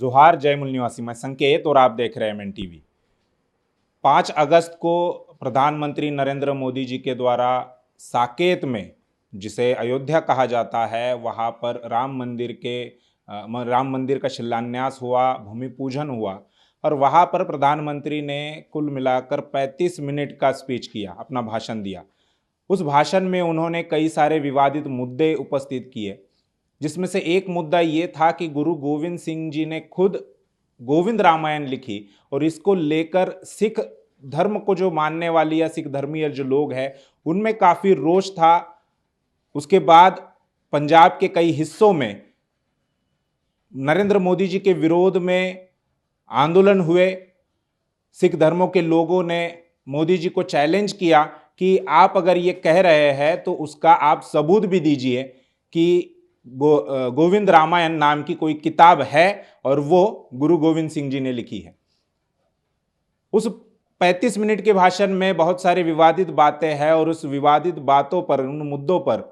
जोहार जयमुल निवासी, मैं संकेत और आप देख रहे हैं एमएन टीवी। 5 अगस्त को प्रधानमंत्री नरेंद्र मोदी जी के द्वारा साकेत में, जिसे अयोध्या कहा जाता है, वहाँ पर राम मंदिर का शिलान्यास हुआ, भूमि पूजन हुआ और वहाँ पर प्रधानमंत्री ने कुल मिलाकर 35 मिनट का स्पीच किया, अपना भाषण दिया। उस भाषण में उन्होंने कई सारे विवादित मुद्दे उपस्थित किए, जिसमें से एक मुद्दा ये था कि गुरु गोविंद सिंह जी ने खुद गोविंद रामायण लिखी और इसको लेकर सिख धर्म को जो मानने वाली या सिख धर्मीय जो लोग हैं उनमें काफ़ी रोष था। उसके बाद पंजाब के कई हिस्सों में नरेंद्र मोदी जी के विरोध में आंदोलन हुए। सिख धर्मों के लोगों ने मोदी जी को चैलेंज किया कि आप अगर ये कह रहे हैं तो उसका आप सबूत भी दीजिए कि गोविंद रामायण नाम की कोई किताब है और वो गुरु गोविंद सिंह जी ने लिखी है। उस 35 मिनट के भाषण में बहुत सारी विवादित बातें हैं और उस विवादित बातों पर, उन मुद्दों पर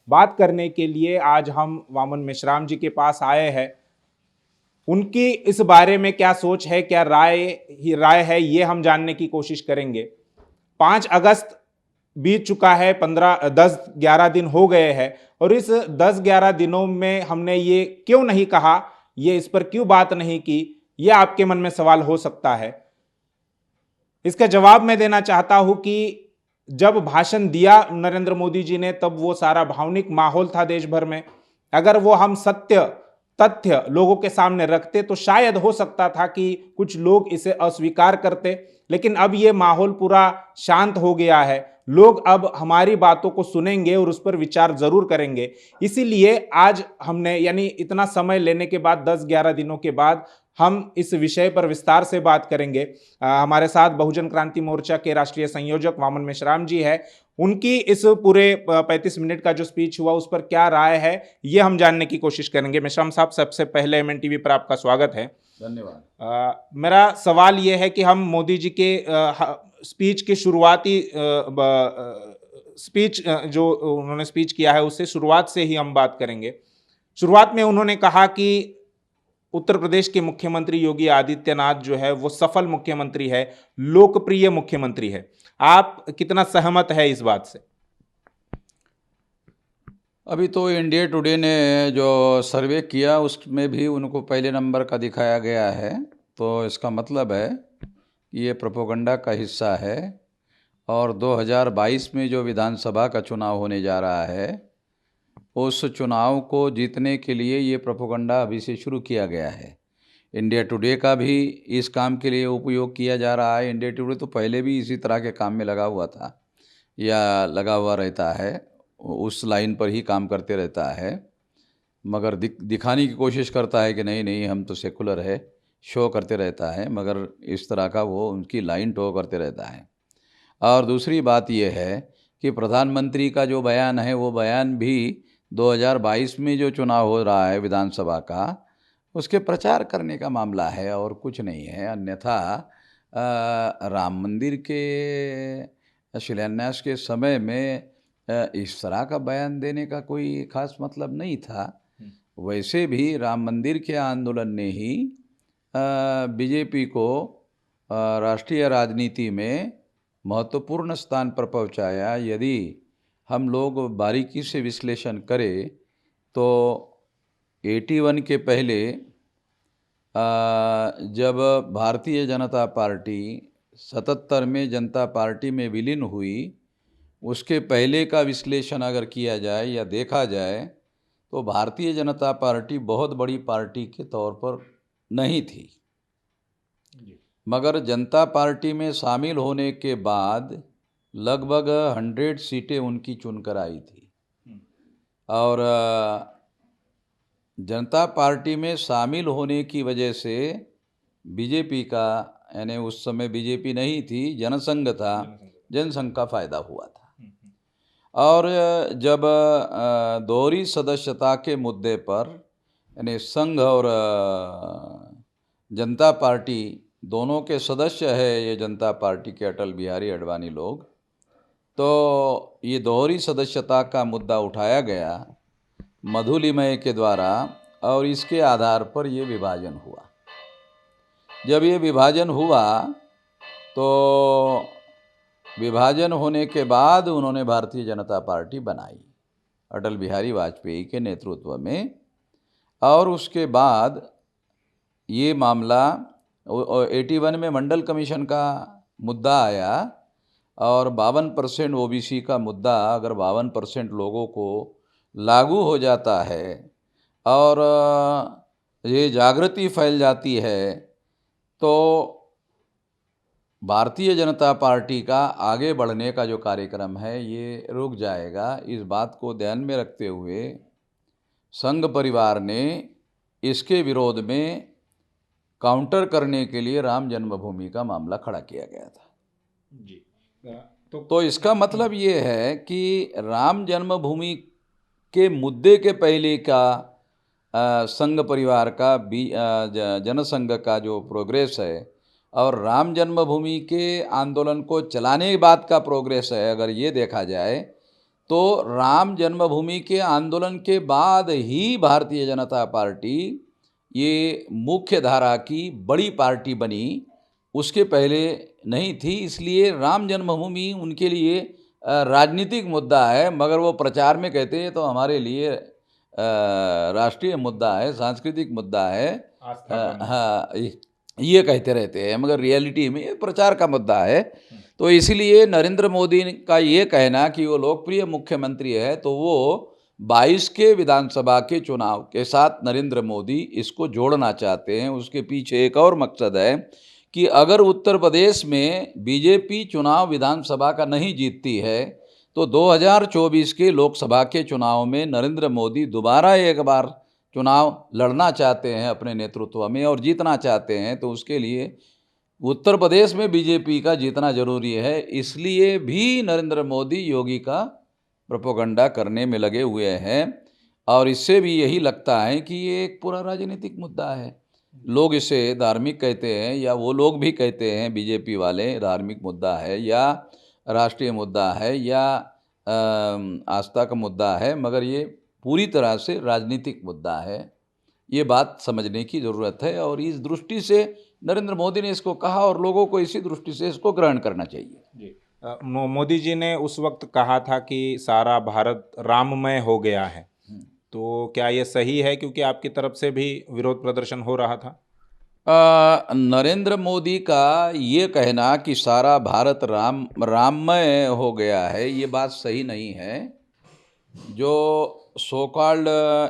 बात करने के लिए आज हम वामन मेश्राम जी के पास आए हैं। उनकी इस बारे में क्या सोच है, क्या राय है, ये हम जानने की कोशिश करेंगे। 5 अगस्त बीत चुका है, 10-11 दिन हो गए हैं और इस 10-11 दिनों में हमने ये क्यों नहीं कहा, ये इस पर क्यों बात नहीं की, ये आपके मन में सवाल हो सकता है। इसका जवाब मैं देना चाहता हूं कि जब भाषण दिया नरेंद्र मोदी जी ने तब वो सारा भावनिक माहौल था देश भर में। अगर वो हम सत्य तथ्य लोगों के सामने रखते तो शायद हो सकता था कि कुछ लोग इसे अस्वीकार करते, लेकिन अब ये माहौल पूरा शांत हो गया है। लोग अब हमारी बातों को सुनेंगे और उस पर विचार जरूर करेंगे। इसीलिए आज हमने, यानी इतना समय लेने के बाद, 10-11 दिनों के बाद, हम इस विषय पर विस्तार से बात करेंगे। हमारे साथ बहुजन क्रांति मोर्चा के राष्ट्रीय संयोजक वामन मेश्राम जी है। उनकी इस पूरे 35 मिनट का जो स्पीच हुआ उस पर क्या राय है, ये हम जानने की कोशिश करेंगे। मेश्राम साहब, सबसे पहले एमएन टीवी पर आपका स्वागत है। धन्यवाद। मेरा सवाल ये है कि हम मोदी जी के स्पीच की शुरुआती स्पीच जो उन्होंने स्पीच किया है उससे शुरुआत से ही हम बात करेंगे। शुरुआत में उन्होंने कहा कि उत्तर प्रदेश के मुख्यमंत्री योगी आदित्यनाथ जो है वो सफल मुख्यमंत्री है, लोकप्रिय मुख्यमंत्री है। आप कितना सहमत है इस बात से? अभी तो इंडिया टुडे ने जो सर्वे किया उसमें भी उनको पहले नंबर का दिखाया गया है, तो इसका मतलब है कि ये प्रोपेगेंडा का हिस्सा है। और 2022 में जो विधानसभा का चुनाव होने जा रहा है उस चुनाव को जीतने के लिए ये प्रोपेगेंडा अभी से शुरू किया गया है। इंडिया टुडे का भी इस काम के लिए उपयोग किया जा रहा है। इंडिया टुडे तो पहले भी इसी तरह के काम में लगा हुआ था या लगा हुआ रहता है, उस लाइन पर ही काम करते रहता है, मगर दिखाने की कोशिश करता है कि नहीं नहीं हम तो सेकुलर है, शो करते रहता है, मगर इस तरह का वो उनकी लाइन टो करते रहता है। और दूसरी बात यह है कि प्रधानमंत्री का जो बयान है वो बयान भी 2022 में जो चुनाव हो रहा है विधानसभा का, उसके प्रचार करने का मामला है और कुछ नहीं है। अन्यथा राम मंदिर के शिलान्यास के समय में इस तरह का बयान देने का कोई खास मतलब नहीं था। वैसे भी राम मंदिर के आंदोलन ने ही बीजेपी को राष्ट्रीय राजनीति में महत्वपूर्ण स्थान पर पहुंचाया। यदि हम लोग बारीकी से विश्लेषण करें तो 81 के पहले जब भारतीय जनता पार्टी 77 में जनता पार्टी में विलीन हुई, उसके पहले का विश्लेषण अगर किया जाए या देखा जाए तो भारतीय जनता पार्टी बहुत बड़ी पार्टी के तौर पर नहीं थी, मगर जनता पार्टी में शामिल होने के बाद लगभग 100 सीटें उनकी चुनकर आई थी। और जनता पार्टी में शामिल होने की वजह से बीजेपी का, यानी उस समय बीजेपी नहीं थी, जनसंघ था, जनसंघ का फ़ायदा हुआ था। और जब दोहरी सदस्यता के मुद्दे पर, यानी संघ और जनता पार्टी दोनों के सदस्य है ये जनता पार्टी के अटल बिहारी आडवाणी लोग, तो ये दोहरी सदस्यता का मुद्दा उठाया गया मधुलिमय के द्वारा और इसके आधार पर ये विभाजन हुआ। जब ये विभाजन हुआ तो विभाजन होने के बाद उन्होंने भारतीय जनता पार्टी बनाई अटल बिहारी वाजपेयी के नेतृत्व में, और उसके बाद ये मामला 81 में मंडल कमीशन का मुद्दा आया, और 52% ओबीसी का मुद्दा अगर 52% लोगों को लागू हो जाता है और ये जागृति फैल जाती है तो भारतीय जनता पार्टी का आगे बढ़ने का जो कार्यक्रम है ये रुक जाएगा। इस बात को ध्यान में रखते हुए संघ परिवार ने इसके विरोध में काउंटर करने के लिए राम जन्मभूमि का मामला खड़ा किया गया था। जी। तो इसका मतलब ये है कि राम जन्मभूमि के मुद्दे के पहले का संघ परिवार का जनसंघ का जो प्रोग्रेस है और राम जन्मभूमि के आंदोलन को चलाने के बाद का प्रोग्रेस है, अगर ये देखा जाए तो राम जन्मभूमि के आंदोलन के बाद ही भारतीय जनता पार्टी ये मुख्य धारा की बड़ी पार्टी बनी, उसके पहले नहीं थी। इसलिए राम जन्मभूमि उनके लिए राजनीतिक मुद्दा है, मगर वो प्रचार में कहते हैं तो हमारे लिए राष्ट्रीय मुद्दा है, सांस्कृतिक मुद्दा है। हाँ, ये कहते रहते हैं, मगर रियलिटी में ये प्रचार का मुद्दा है। तो इसलिए नरेंद्र मोदी का ये कहना कि वो लोकप्रिय मुख्यमंत्री है, तो वो 22 के विधानसभा के चुनाव के साथ नरेंद्र मोदी इसको जोड़ना चाहते हैं। उसके पीछे एक और मकसद है कि अगर उत्तर प्रदेश में बीजेपी चुनाव विधानसभा का नहीं जीतती है तो 2024 के लोकसभा के चुनाव में नरेंद्र मोदी दोबारा एक बार चुनाव लड़ना चाहते हैं अपने नेतृत्व में और जीतना चाहते हैं। तो उसके लिए उत्तर प्रदेश में बीजेपी का जीतना जरूरी है, इसलिए भी नरेंद्र मोदी योगी का प्रोपेगेंडा करने में लगे हुए हैं। और इससे भी यही लगता है कि ये एक पूरा राजनीतिक मुद्दा है। लोग इसे धार्मिक कहते हैं, या वो लोग भी कहते हैं बीजेपी वाले धार्मिक मुद्दा है या राष्ट्रीय मुद्दा है या आस्था का मुद्दा है, मगर ये पूरी तरह से राजनीतिक मुद्दा है। ये बात समझने की ज़रूरत है और इस दृष्टि से नरेंद्र मोदी ने इसको कहा और लोगों को इसी दृष्टि से इसको ग्रहण करना चाहिए। जी। मोदी जी ने उस वक्त कहा था कि सारा भारत राममय हो गया है, तो क्या ये सही है? क्योंकि आपकी तरफ से भी विरोध प्रदर्शन हो रहा था। नरेंद्र मोदी का ये कहना कि सारा भारत राममय हो गया है, ये बात सही नहीं है। जो सो कॉल्ड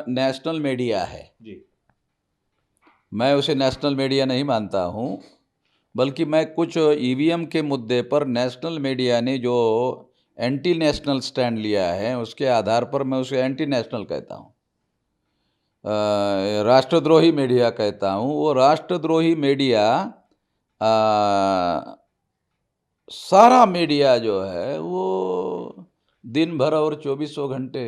नेशनल मीडिया है जी, मैं उसे नेशनल मीडिया नहीं मानता हूँ, बल्कि मैं कुछ ईवीएम के मुद्दे पर नेशनल मीडिया ने जो एंटी नेशनल स्टैंड लिया है उसके आधार पर मैं उसे एंटी नेशनल कहता हूँ, राष्ट्रद्रोही मीडिया कहता हूँ। वो राष्ट्रद्रोही मीडिया सारा मीडिया जो है वो दिन भर और 24 घंटे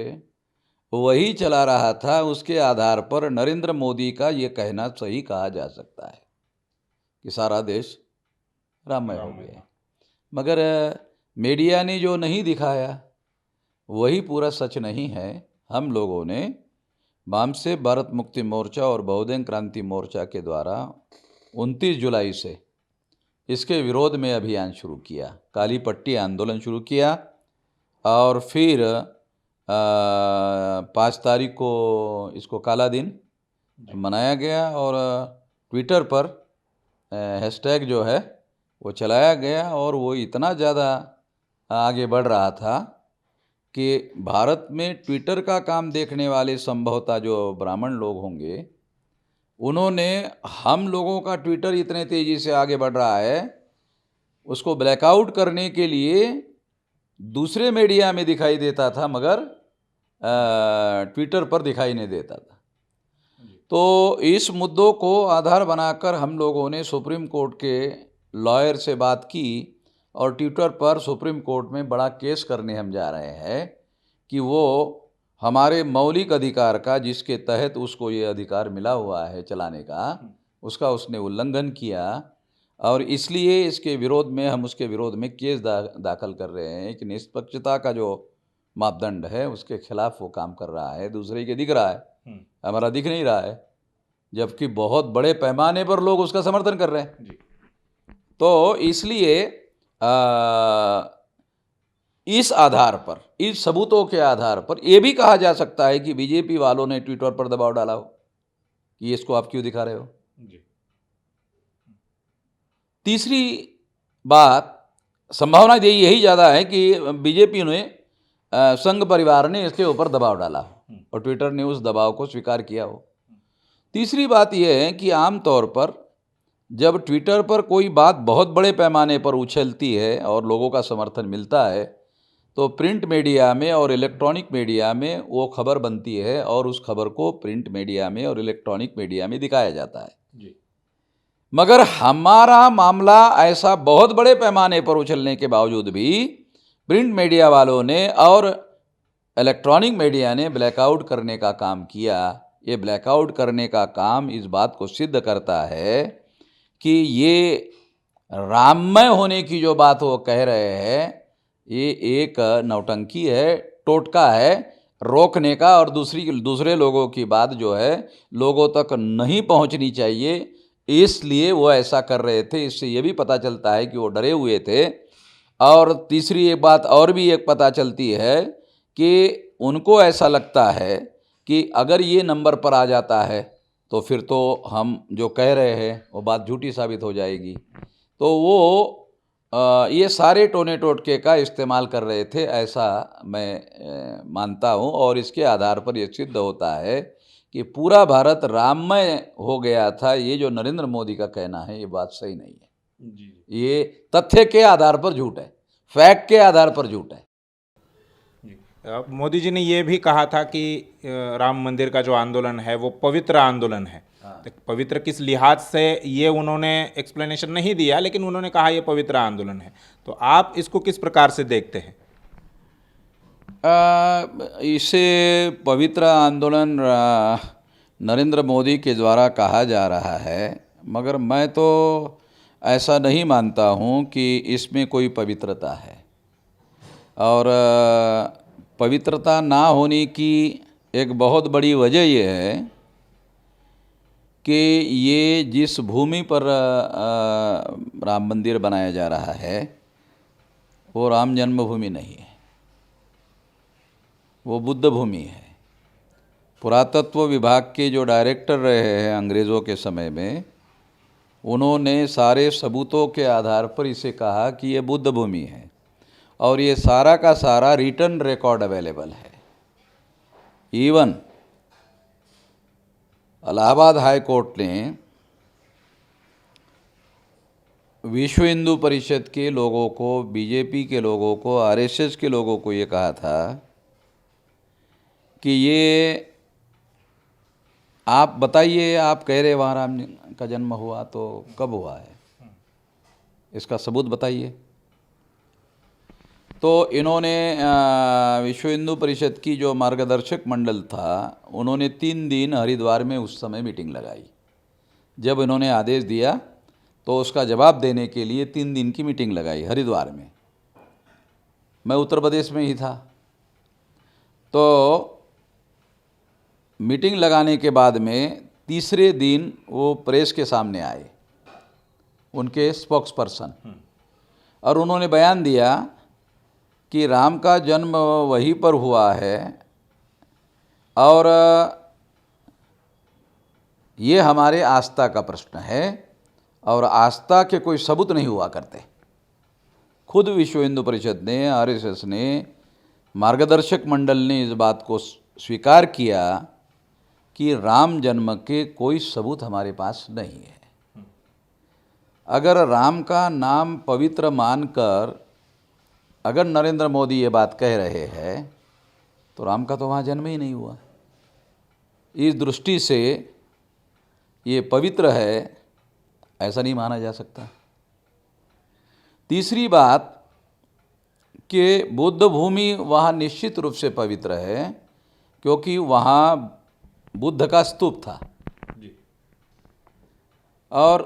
वही चला रहा था। उसके आधार पर नरेंद्र मोदी का ये कहना सही कहा जा सकता है कि सारा देश राममय हो गया, मगर मीडिया ने जो नहीं दिखाया वही पूरा सच नहीं है। हम लोगों ने वामसे भारत मुक्ति मोर्चा और बहुजन क्रांति मोर्चा के द्वारा 29 जुलाई से इसके विरोध में अभियान शुरू किया, काली पट्टी आंदोलन शुरू किया, और फिर 5 तारीख को इसको काला दिन मनाया गया और ट्विटर पर हैशटैग जो है वो चलाया गया। और वो इतना ज़्यादा आगे बढ़ रहा था कि भारत में ट्विटर का काम देखने वाले संभवतः जो ब्राह्मण लोग होंगे, उन्होंने हम लोगों का ट्विटर इतने तेज़ी से आगे बढ़ रहा है उसको ब्लैकआउट करने के लिए दूसरे मीडिया में दिखाई देता था, मगर ट्विटर पर दिखाई नहीं देता था। तो इस मुद्दों को आधार बनाकर हम लोगों ने सुप्रीम कोर्ट के लॉयर से बात की और ट्विटर पर सुप्रीम कोर्ट में बड़ा केस करने हम जा रहे हैं कि वो हमारे मौलिक अधिकार का, जिसके तहत उसको ये अधिकार मिला हुआ है चलाने का, उसका उसने उल्लंघन किया। और इसलिए इसके विरोध में हम उसके विरोध में केस दाखिल कर रहे हैं कि निष्पक्षता का जो मापदंड है उसके खिलाफ वो काम कर रहा है, दूसरे के दिख रहा है, हमारा दिख नहीं रहा है। जबकि बहुत बड़े पैमाने पर लोग उसका समर्थन कर रहे हैं। तो इसलिए इस आधार पर, इस सबूतों के आधार पर यह भी कहा जा सकता है कि बीजेपी वालों ने ट्विटर पर दबाव डाला हो कि इसको आप क्यों दिखा रहे हो। तीसरी बात, संभावना यही ज़्यादा है कि बीजेपी ने संघ परिवार ने इसके ऊपर दबाव डाला हो और ट्विटर ने उस दबाव को स्वीकार किया हो। तीसरी बात यह है कि आमतौर पर जब ट्विटर पर कोई बात बहुत बड़े पैमाने पर उछलती है और लोगों का समर्थन मिलता है तो प्रिंट मीडिया में और इलेक्ट्रॉनिक मीडिया में वो खबर बनती है और उस खबर को प्रिंट मीडिया में और इलेक्ट्रॉनिक मीडिया में दिखाया जाता है। मगर हमारा मामला ऐसा बहुत बड़े पैमाने पर उछलने के बावजूद भी प्रिंट मीडिया वालों ने और इलेक्ट्रॉनिक मीडिया ने ब्लैकआउट करने का काम किया। ये ब्लैकआउट करने का काम इस बात को सिद्ध करता है कि ये राममय होने की जो बात वो कह रहे हैं ये एक नौटंकी है, टोटका है रोकने का, और दूसरे लोगों की बात जो है लोगों तक नहीं पहुंचनी चाहिए, इसलिए वो ऐसा कर रहे थे। इससे ये भी पता चलता है कि वो डरे हुए थे। और तीसरी एक बात और भी एक पता चलती है कि उनको ऐसा लगता है कि अगर ये नंबर पर आ जाता है तो फिर तो हम जो कह रहे हैं वो बात झूठी साबित हो जाएगी। तो वो ये सारे टोने टोटके का इस्तेमाल कर रहे थे, ऐसा मैं मानता हूँ। और इसके आधार पर यह सिद्ध होता है कि पूरा भारत राममय हो गया था। ये जो नरेंद्र मोदी का कहना है ये बात सही नहीं है। ये तथ्य के आधार पर झूठ है, फैक्ट के आधार पर झूठ है। मोदी जी ने ये भी कहा था कि राम मंदिर का जो आंदोलन है वो पवित्र आंदोलन है। तो पवित्र किस लिहाज से ये उन्होंने एक्सप्लेनेशन नहीं दिया, लेकिन उन्होंने कहा ये पवित्र आंदोलन है। तो आप इसको किस प्रकार से देखते हैं? इसे पवित्र आंदोलन नरेंद्र मोदी के द्वारा कहा जा रहा है, मगर मैं तो ऐसा नहीं मानता हूँ कि इसमें कोई पवित्रता है। और पवित्रता ना होने की एक बहुत बड़ी वजह यह है कि ये जिस भूमि पर राम मंदिर बनाया जा रहा है वो राम जन्मभूमि नहीं है, वो बुद्ध भूमि है। पुरातत्व विभाग के जो डायरेक्टर रहे हैं अंग्रेज़ों के समय में, उन्होंने सारे सबूतों के आधार पर इसे कहा कि ये बुद्ध भूमि है, और ये सारा का सारा रिटन रिकॉर्ड अवेलेबल है। इवन इलाहाबाद हाई कोर्ट ने विश्व हिंदू परिषद के लोगों को, बीजेपी के लोगों को, आरएसएस के लोगों को ये कहा था कि ये आप बताइए, आप कह रहे वहाँ राम का जन्म हुआ तो कब हुआ है, इसका सबूत बताइए। तो इन्होंने विश्व हिंदू परिषद की जो मार्गदर्शक मंडल था, उन्होंने 3 दिन हरिद्वार में उस समय मीटिंग लगाई। जब इन्होंने आदेश दिया तो उसका जवाब देने के लिए 3 दिन की मीटिंग लगाई हरिद्वार में। मैं उत्तर प्रदेश में ही था। तो मीटिंग लगाने के बाद में तीसरे दिन वो प्रेस के सामने आए, उनके स्पोक्स पर्सन, और उन्होंने बयान दिया कि राम का जन्म वहीं पर हुआ है और ये हमारे आस्था का प्रश्न है और आस्था के कोई सबूत नहीं हुआ करते। खुद विश्व हिंदू परिषद ने, आरएसएस ने, मार्गदर्शक मंडल ने इस बात को स्वीकार किया कि राम जन्म के कोई सबूत हमारे पास नहीं है। अगर राम का नाम पवित्र मानकर अगर नरेंद्र मोदी ये बात कह रहे हैं तो राम का तो वहाँ जन्म ही नहीं हुआ। इस दृष्टि से ये पवित्र है ऐसा नहीं माना जा सकता। तीसरी बात कि बुद्ध भूमि वहाँ निश्चित रूप से पवित्र है, क्योंकि वहाँ बुद्ध का स्तूप था। और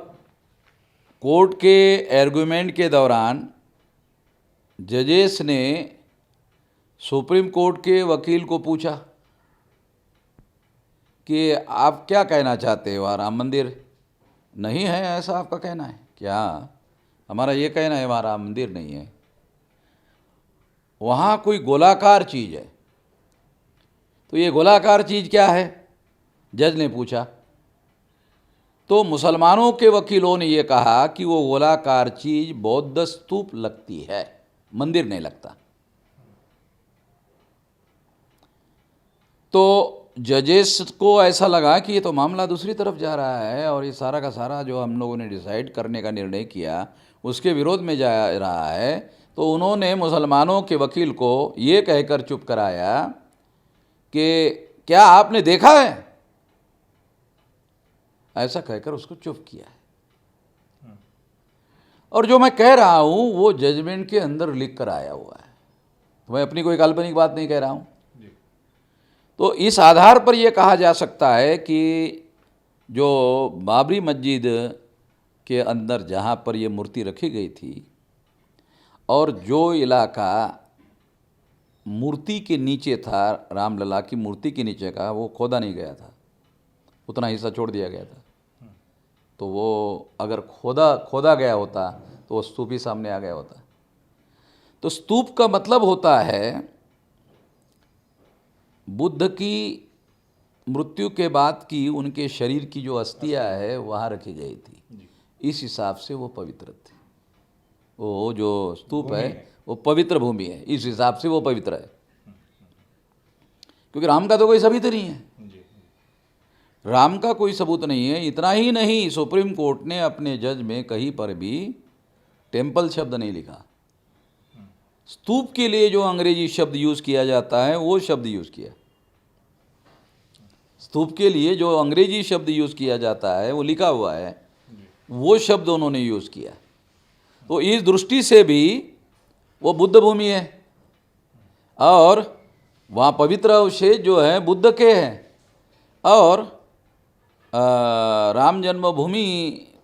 कोर्ट के आर्गुमेंट के दौरान जजेस ने सुप्रीम कोर्ट के वकील को पूछा कि आप क्या कहना चाहते हो, वहाँ राम मंदिर नहीं है, ऐसा आपका कहना है क्या? हमारा ये कहना है वहाँ राम मंदिर नहीं है, वहाँ कोई गोलाकार चीज़ है। तो ये गोलाकार चीज़ क्या है, जज ने पूछा। तो मुसलमानों के वकीलों ने ये कहा कि वो गोलाकार चीज़ बौद्ध स्तूप लगती है, मंदिर नहीं लगता। तो जजेस को ऐसा लगा कि ये तो मामला दूसरी तरफ जा रहा है और ये सारा का सारा जो हम लोगों ने डिसाइड करने का निर्णय किया उसके विरोध में जा रहा है। तो उन्होंने मुसलमानों के वकील को ये कहकर चुप कराया कि क्या आपने देखा है, ऐसा कहकर उसको चुप किया है। और जो मैं कह रहा हूँ वो जजमेंट के अंदर लिख कर आया हुआ है, तो मैं अपनी कोई काल्पनिक बात नहीं कह रहा हूँ। तो इस आधार पर यह कहा जा सकता है कि जो बाबरी मस्जिद के अंदर जहाँ पर ये मूर्ति रखी गई थी और जो इलाका मूर्ति के नीचे था, रामलला की मूर्ति के नीचे का, वो खोदा नहीं गया था, उतना हिस्सा छोड़ दिया गया था। तो वो अगर खोदा गया होता तो वो स्तूप ही सामने आ गया होता। तो स्तूप का मतलब होता है बुद्ध की मृत्यु के बाद की उनके शरीर की जो अस्थियां है वहाँ रखी गई थी, इस हिसाब से वो पवित्र थे। वो जो स्तूप है वो पवित्र भूमि है, इस हिसाब से वो पवित्र है, क्योंकि राम का तो कोई सबूत नहीं है, राम का कोई सबूत नहीं है। इतना ही नहीं, सुप्रीम कोर्ट ने अपने जज में कहीं पर भी टेम्पल शब्द नहीं लिखा। स्तूप के लिए जो अंग्रेजी शब्द यूज़ किया जाता है वो शब्द यूज़ किया। स्तूप के लिए जो अंग्रेजी शब्द यूज़ किया जाता है वो लिखा हुआ है, वो शब्द उन्होंने यूज़ किया। तो इस दृष्टि से भी वो बुद्ध भूमि है और वहाँ पवित्र अवशेष जो है बुद्ध के हैं। और राम जन्मभूमि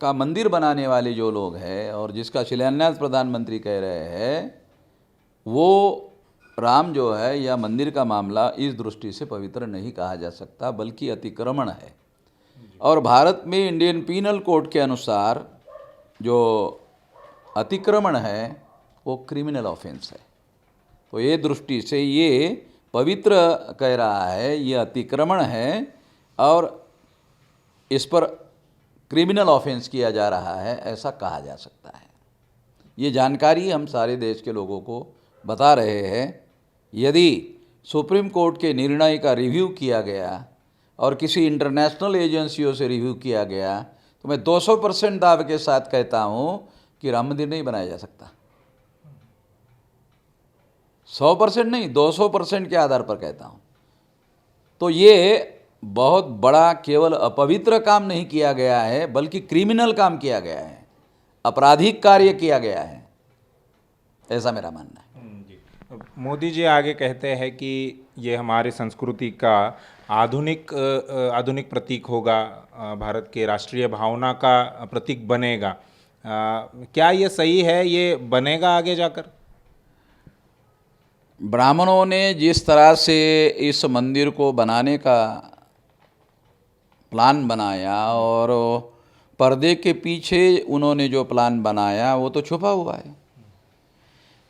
का मंदिर बनाने वाले जो लोग हैं और जिसका शिलान्यास प्रधानमंत्री कह रहे हैं, वो राम जो है या मंदिर का मामला इस दृष्टि से पवित्र नहीं कहा जा सकता, बल्कि अतिक्रमण है। और भारत में इंडियन पीनल कोड के अनुसार जो अतिक्रमण है वो क्रिमिनल ऑफेंस है। तो ये दृष्टि से ये पवित्र कह रहा है, ये अतिक्रमण है और इस पर क्रिमिनल ऑफेंस किया जा रहा है, ऐसा कहा जा सकता है। ये जानकारी हम सारे देश के लोगों को बता रहे हैं। यदि सुप्रीम कोर्ट के निर्णय का रिव्यू किया गया और किसी इंटरनेशनल एजेंसियों से रिव्यू किया गया तो मैं 200% दावे के साथ कहता हूँ कि राम मंदिर नहीं बनाया जा सकता। 100% नहीं, 200% के आधार पर कहता हूँ। तो ये बहुत बड़ा केवल अपवित्र काम नहीं किया गया है, बल्कि क्रिमिनल काम किया गया है, आपराधिक कार्य किया गया है, ऐसा मेरा मानना है। मोदी जी आगे कहते हैं कि ये हमारी संस्कृति का आधुनिक प्रतीक होगा, भारत के राष्ट्रीय भावना का प्रतीक बनेगा। क्या ये सही है, ये बनेगा आगे जाकर? ब्राह्मणों ने जिस तरह से इस मंदिर को बनाने का प्लान बनाया और पर्दे के पीछे उन्होंने जो प्लान बनाया वो तो छुपा हुआ है,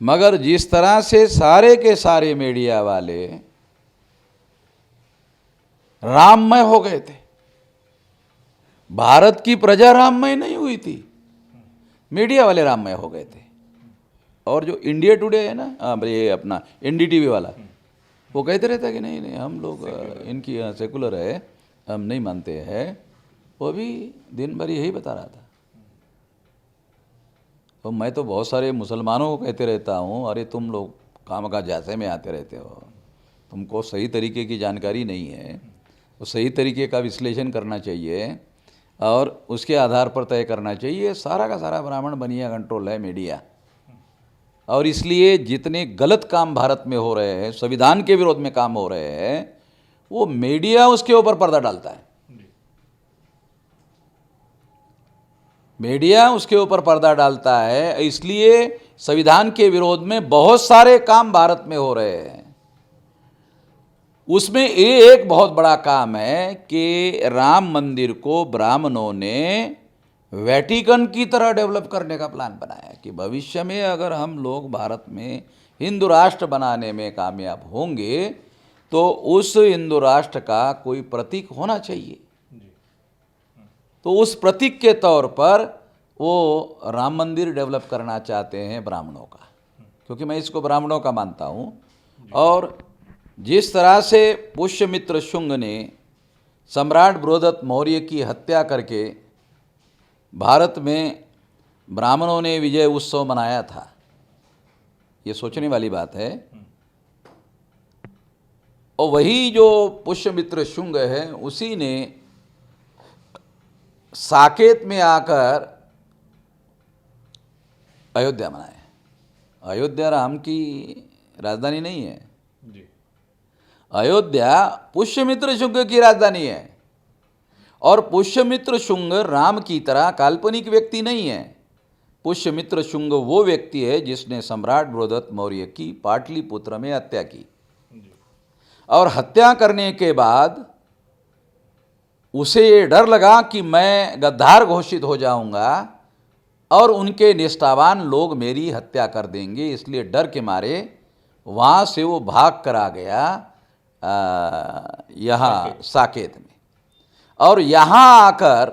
मगर जिस तरह से सारे के सारे मीडिया वाले राममय हो गए थे, भारत की प्रजा राममय नहीं हुई थी, मीडिया वाले राममय हो गए थे। और जो इंडिया टुडे है ना, ये अपना एनडीटीवी वाला, वो कहते रहता है कि नहीं नहीं हम लोग इनकी सेकुलर है, हम नहीं मानते हैं। वो भी दिन भर यही बता रहा था। तो मैं तो बहुत सारे मुसलमानों को कहते रहता हूँ, अरे तुम लोग काम का जायसे में आते रहते हो, तुमको सही तरीके की जानकारी नहीं है, तो सही तरीके का विश्लेषण करना चाहिए और उसके आधार पर तय करना चाहिए। सारा का सारा ब्राह्मण बनिया कंट्रोल है मीडिया, और इसलिए जितने गलत काम भारत में हो रहे हैं, संविधान के विरोध में काम हो रहे हैं, वो मीडिया उसके ऊपर पर्दा डालता है। मीडिया उसके ऊपर पर्दा डालता है, इसलिए संविधान के विरोध में बहुत सारे काम भारत में हो रहे हैं। उसमें ये एक बहुत बड़ा काम है कि राम मंदिर को ब्राह्मणों ने वेटिकन की तरह डेवलप करने का प्लान बनाया कि भविष्य में अगर हम लोग भारत में हिंदू राष्ट्र बनाने में कामयाब होंगे तो उस हिंदू राष्ट्र का कोई प्रतीक होना चाहिए। तो उस प्रतीक के तौर पर वो राम मंदिर डेवलप करना चाहते हैं ब्राह्मणों का, क्योंकि मैं इसको ब्राह्मणों का मानता हूँ। और जिस तरह से पुष्यमित्र शुंग ने सम्राट बृहदत्त मौर्य की हत्या करके भारत में ब्राह्मणों ने विजय उत्सव मनाया था, ये सोचने वाली बात है। और वही जो पुष्यमित्र शुंग है उसी ने साकेत में आकर अयोध्या बनाया। अयोध्या राम की राजधानी नहीं है, अयोध्या पुष्यमित्र शुंग की राजधानी है। और पुष्यमित्र शुंग राम की तरह काल्पनिक व्यक्ति नहीं है। पुष्यमित्र शुंग वो व्यक्ति है जिसने सम्राट बृहदत्त मौर्य की पाटलिपुत्र में हत्या की, और हत्या करने के बाद उसे ये डर लगा कि मैं गद्दार घोषित हो जाऊंगा और उनके निष्ठावान लोग मेरी हत्या कर देंगे, इसलिए डर के मारे वहाँ से वो भाग कर आ गया यहाँ साकेत में। और यहाँ आकर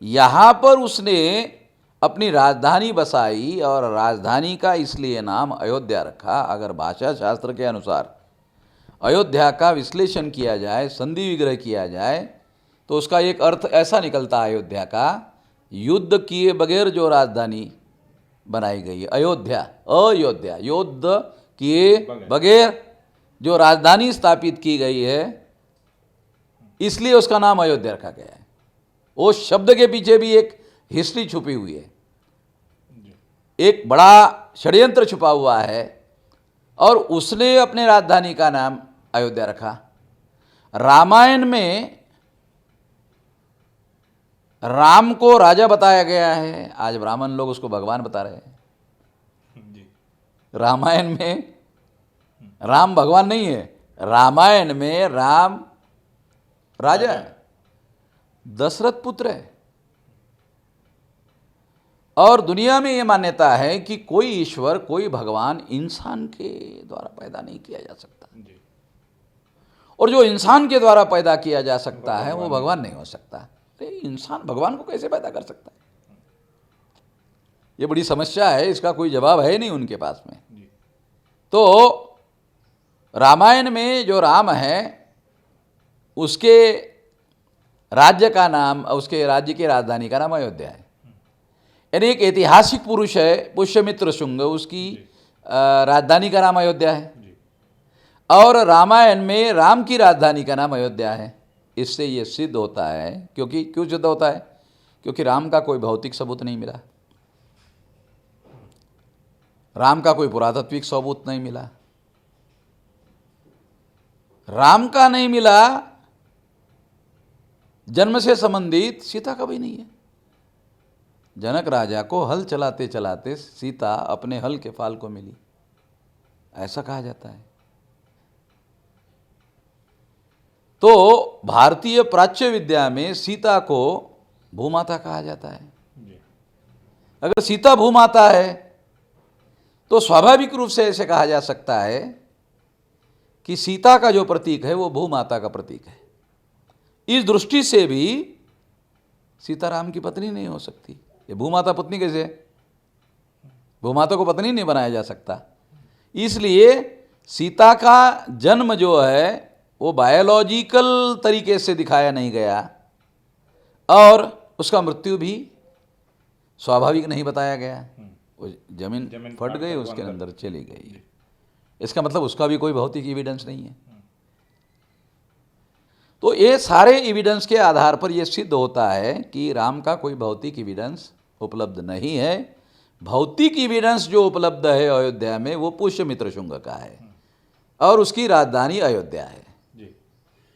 यहाँ पर उसने अपनी राजधानी बसाई, और राजधानी का इसलिए नाम अयोध्या रखा। अगर भाषा शास्त्र के अनुसार अयोध्या का विश्लेषण किया जाए, संधि विग्रह किया जाए, तो उसका एक अर्थ ऐसा निकलता है अयोध्या का, युद्ध किए बगैर जो राजधानी बनाई गई है अयोध्या। अयोध्या युद्ध किए बगैर जो राजधानी स्थापित की गई है, इसलिए उसका नाम अयोध्या रखा गया है। उस शब्द के पीछे भी एक हिस्ट्री छुपी हुई है, एक बड़ा षड्यंत्र छुपा हुआ है, और उसने अपने राजधानी का नाम अयोध्या रखा। रामायण में राम को राजा बताया गया है, आज ब्राह्मण लोग उसको भगवान बता रहे हैं। रामायण में राम भगवान नहीं है, रामायण में राम राजा है, दशरथ पुत्र है। और दुनिया में ये मान्यता है कि कोई ईश्वर, कोई भगवान इंसान के द्वारा पैदा नहीं किया जा सकता, और जो इंसान के द्वारा पैदा किया जा सकता है वो भगवान नहीं हो सकता। अरे इंसान भगवान को कैसे पैदा कर सकता है? ये बड़ी समस्या है, इसका कोई जवाब है नहीं उनके पास में। तो रामायण में जो राम है उसके राज्य का नाम, उसके राज्य की राजधानी का नाम अयोध्या है। यानी एक ऐतिहासिक पुरुष है पुष्यमित्र शुंग, उसकी राजधानी का नाम अयोध्या है, और रामायण में राम की राजधानी का नाम अयोध्या है। इससे ये सिद्ध होता है, क्योंकि क्यों सिद्ध होता है? क्योंकि राम का कोई भौतिक सबूत नहीं मिला, राम का कोई पुरातात्विक सबूत नहीं मिला, राम का नहीं मिला जन्म से संबंधित सीता का भी नहीं है। जनक राजा को हल चलाते चलाते सीता अपने हल के फाल को मिली, ऐसा कहा जाता है। तो भारतीय प्राच्य विद्या में सीता को भूमाता कहा जाता है। अगर सीता भूमाता है तो स्वाभाविक रूप से ऐसे कहा जा सकता है कि सीता का जो प्रतीक है वो भूमाता का प्रतीक है। इस दृष्टि से भी सीता राम की पत्नी नहीं हो सकती। ये भूमाता पत्नी कैसे? भूमाता को पत्नी नहीं बनाया जा सकता। इसलिए सीता का जन्म जो है वो बायोलॉजिकल तरीके से दिखाया नहीं गया, और उसका मृत्यु भी स्वाभाविक नहीं बताया गया। वो जमीन फट गई, उसके अंदर चली गई, इसका मतलब उसका भी कोई भौतिक एविडेंस नहीं है। तो ये सारे एविडेंस के आधार पर यह सिद्ध होता है कि राम का कोई भौतिक एविडेंस उपलब्ध नहीं है। भौतिक एविडेंस जो उपलब्ध है अयोध्या में वो पुष्यमित्र शुंग का है, और उसकी राजधानी अयोध्या है।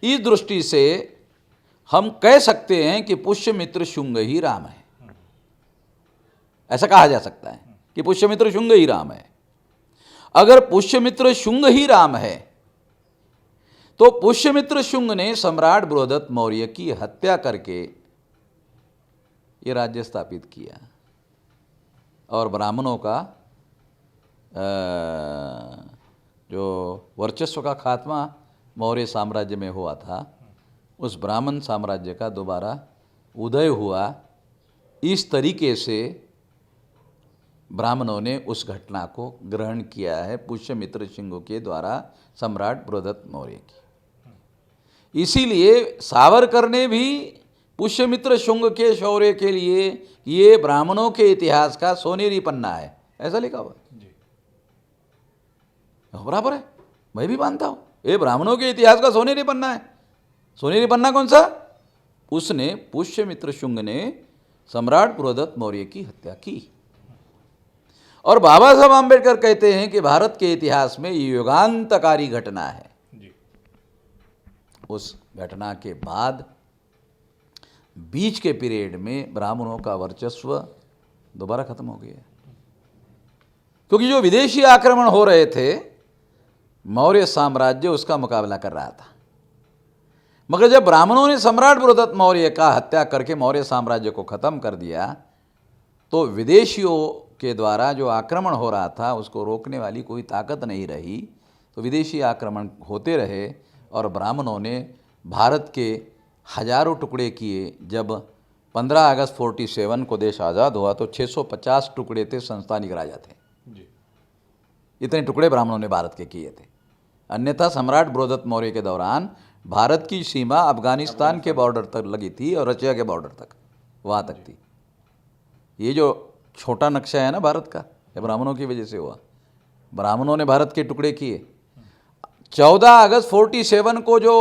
इस दृष्टि से हम कह सकते हैं कि पुष्यमित्र शुंग ही राम है। ऐसा कहा जा सकता है कि पुष्यमित्र शुंग ही राम है। अगर पुष्यमित्र शुंग ही राम है तो पुष्यमित्र शुंग ने सम्राट बृहदत्त मौर्य की हत्या करके ये राज्य स्थापित किया और ब्राह्मणों का जो वर्चस्व का खात्मा मौर्य साम्राज्य में हुआ था, उस ब्राह्मण साम्राज्य का दोबारा उदय हुआ। इस तरीके से ब्राह्मणों ने उस घटना को ग्रहण किया है पुष्यमित्र शुंग के द्वारा सम्राट बृहदत्त मौर्य की। इसीलिए सावरकर ने भी पुष्यमित्र शुंग के शौर्य के लिए ये ब्राह्मणों के इतिहास का सोनेरी पन्ना है, ऐसा लिखा हुआ बराबर है, मैं भी मानता हूं ये ब्राह्मणों के इतिहास का सोनेरी पन्ना है। सोनेरी पन्ना कौन सा? उसने पुष्यमित्र शुंग ने सम्राट बृहदत्त मौर्य की हत्या की। और बाबा साहब आम्बेडकर कहते हैं कि भारत के इतिहास में ये युगांतकारी घटना है। उस घटना के बाद बीच के पीरियड में ब्राह्मणों का वर्चस्व दोबारा खत्म हो गया, क्योंकि जो विदेशी आक्रमण हो रहे थे मौर्य साम्राज्य उसका मुकाबला कर रहा था। मगर जब ब्राह्मणों ने सम्राट बृहदत्त मौर्य का हत्या करके मौर्य साम्राज्य को खत्म कर दिया, तो विदेशियों के द्वारा जो आक्रमण हो रहा था उसको रोकने वाली कोई ताकत नहीं रही। तो विदेशी आक्रमण होते रहे और ब्राह्मणों ने भारत के हजारों टुकड़े किए। जब 15 अगस्त 47 को देश आज़ाद हुआ तो 650 टुकड़े थे संस्थानिक राजा थे, इतने टुकड़े ब्राह्मणों ने भारत के किए थे। अन्यथा सम्राट बृहदत्त मौर्य के दौरान भारत की सीमा अफगानिस्तान के बॉर्डर तक लगी थी और रशिया के बॉर्डर तक, वहाँ तक थी। ये जो छोटा नक्शा है ना भारत का, ये ब्राह्मणों की वजह से हुआ। ब्राह्मणों ने भारत के टुकड़े किए। 14 अगस्त 47 को जो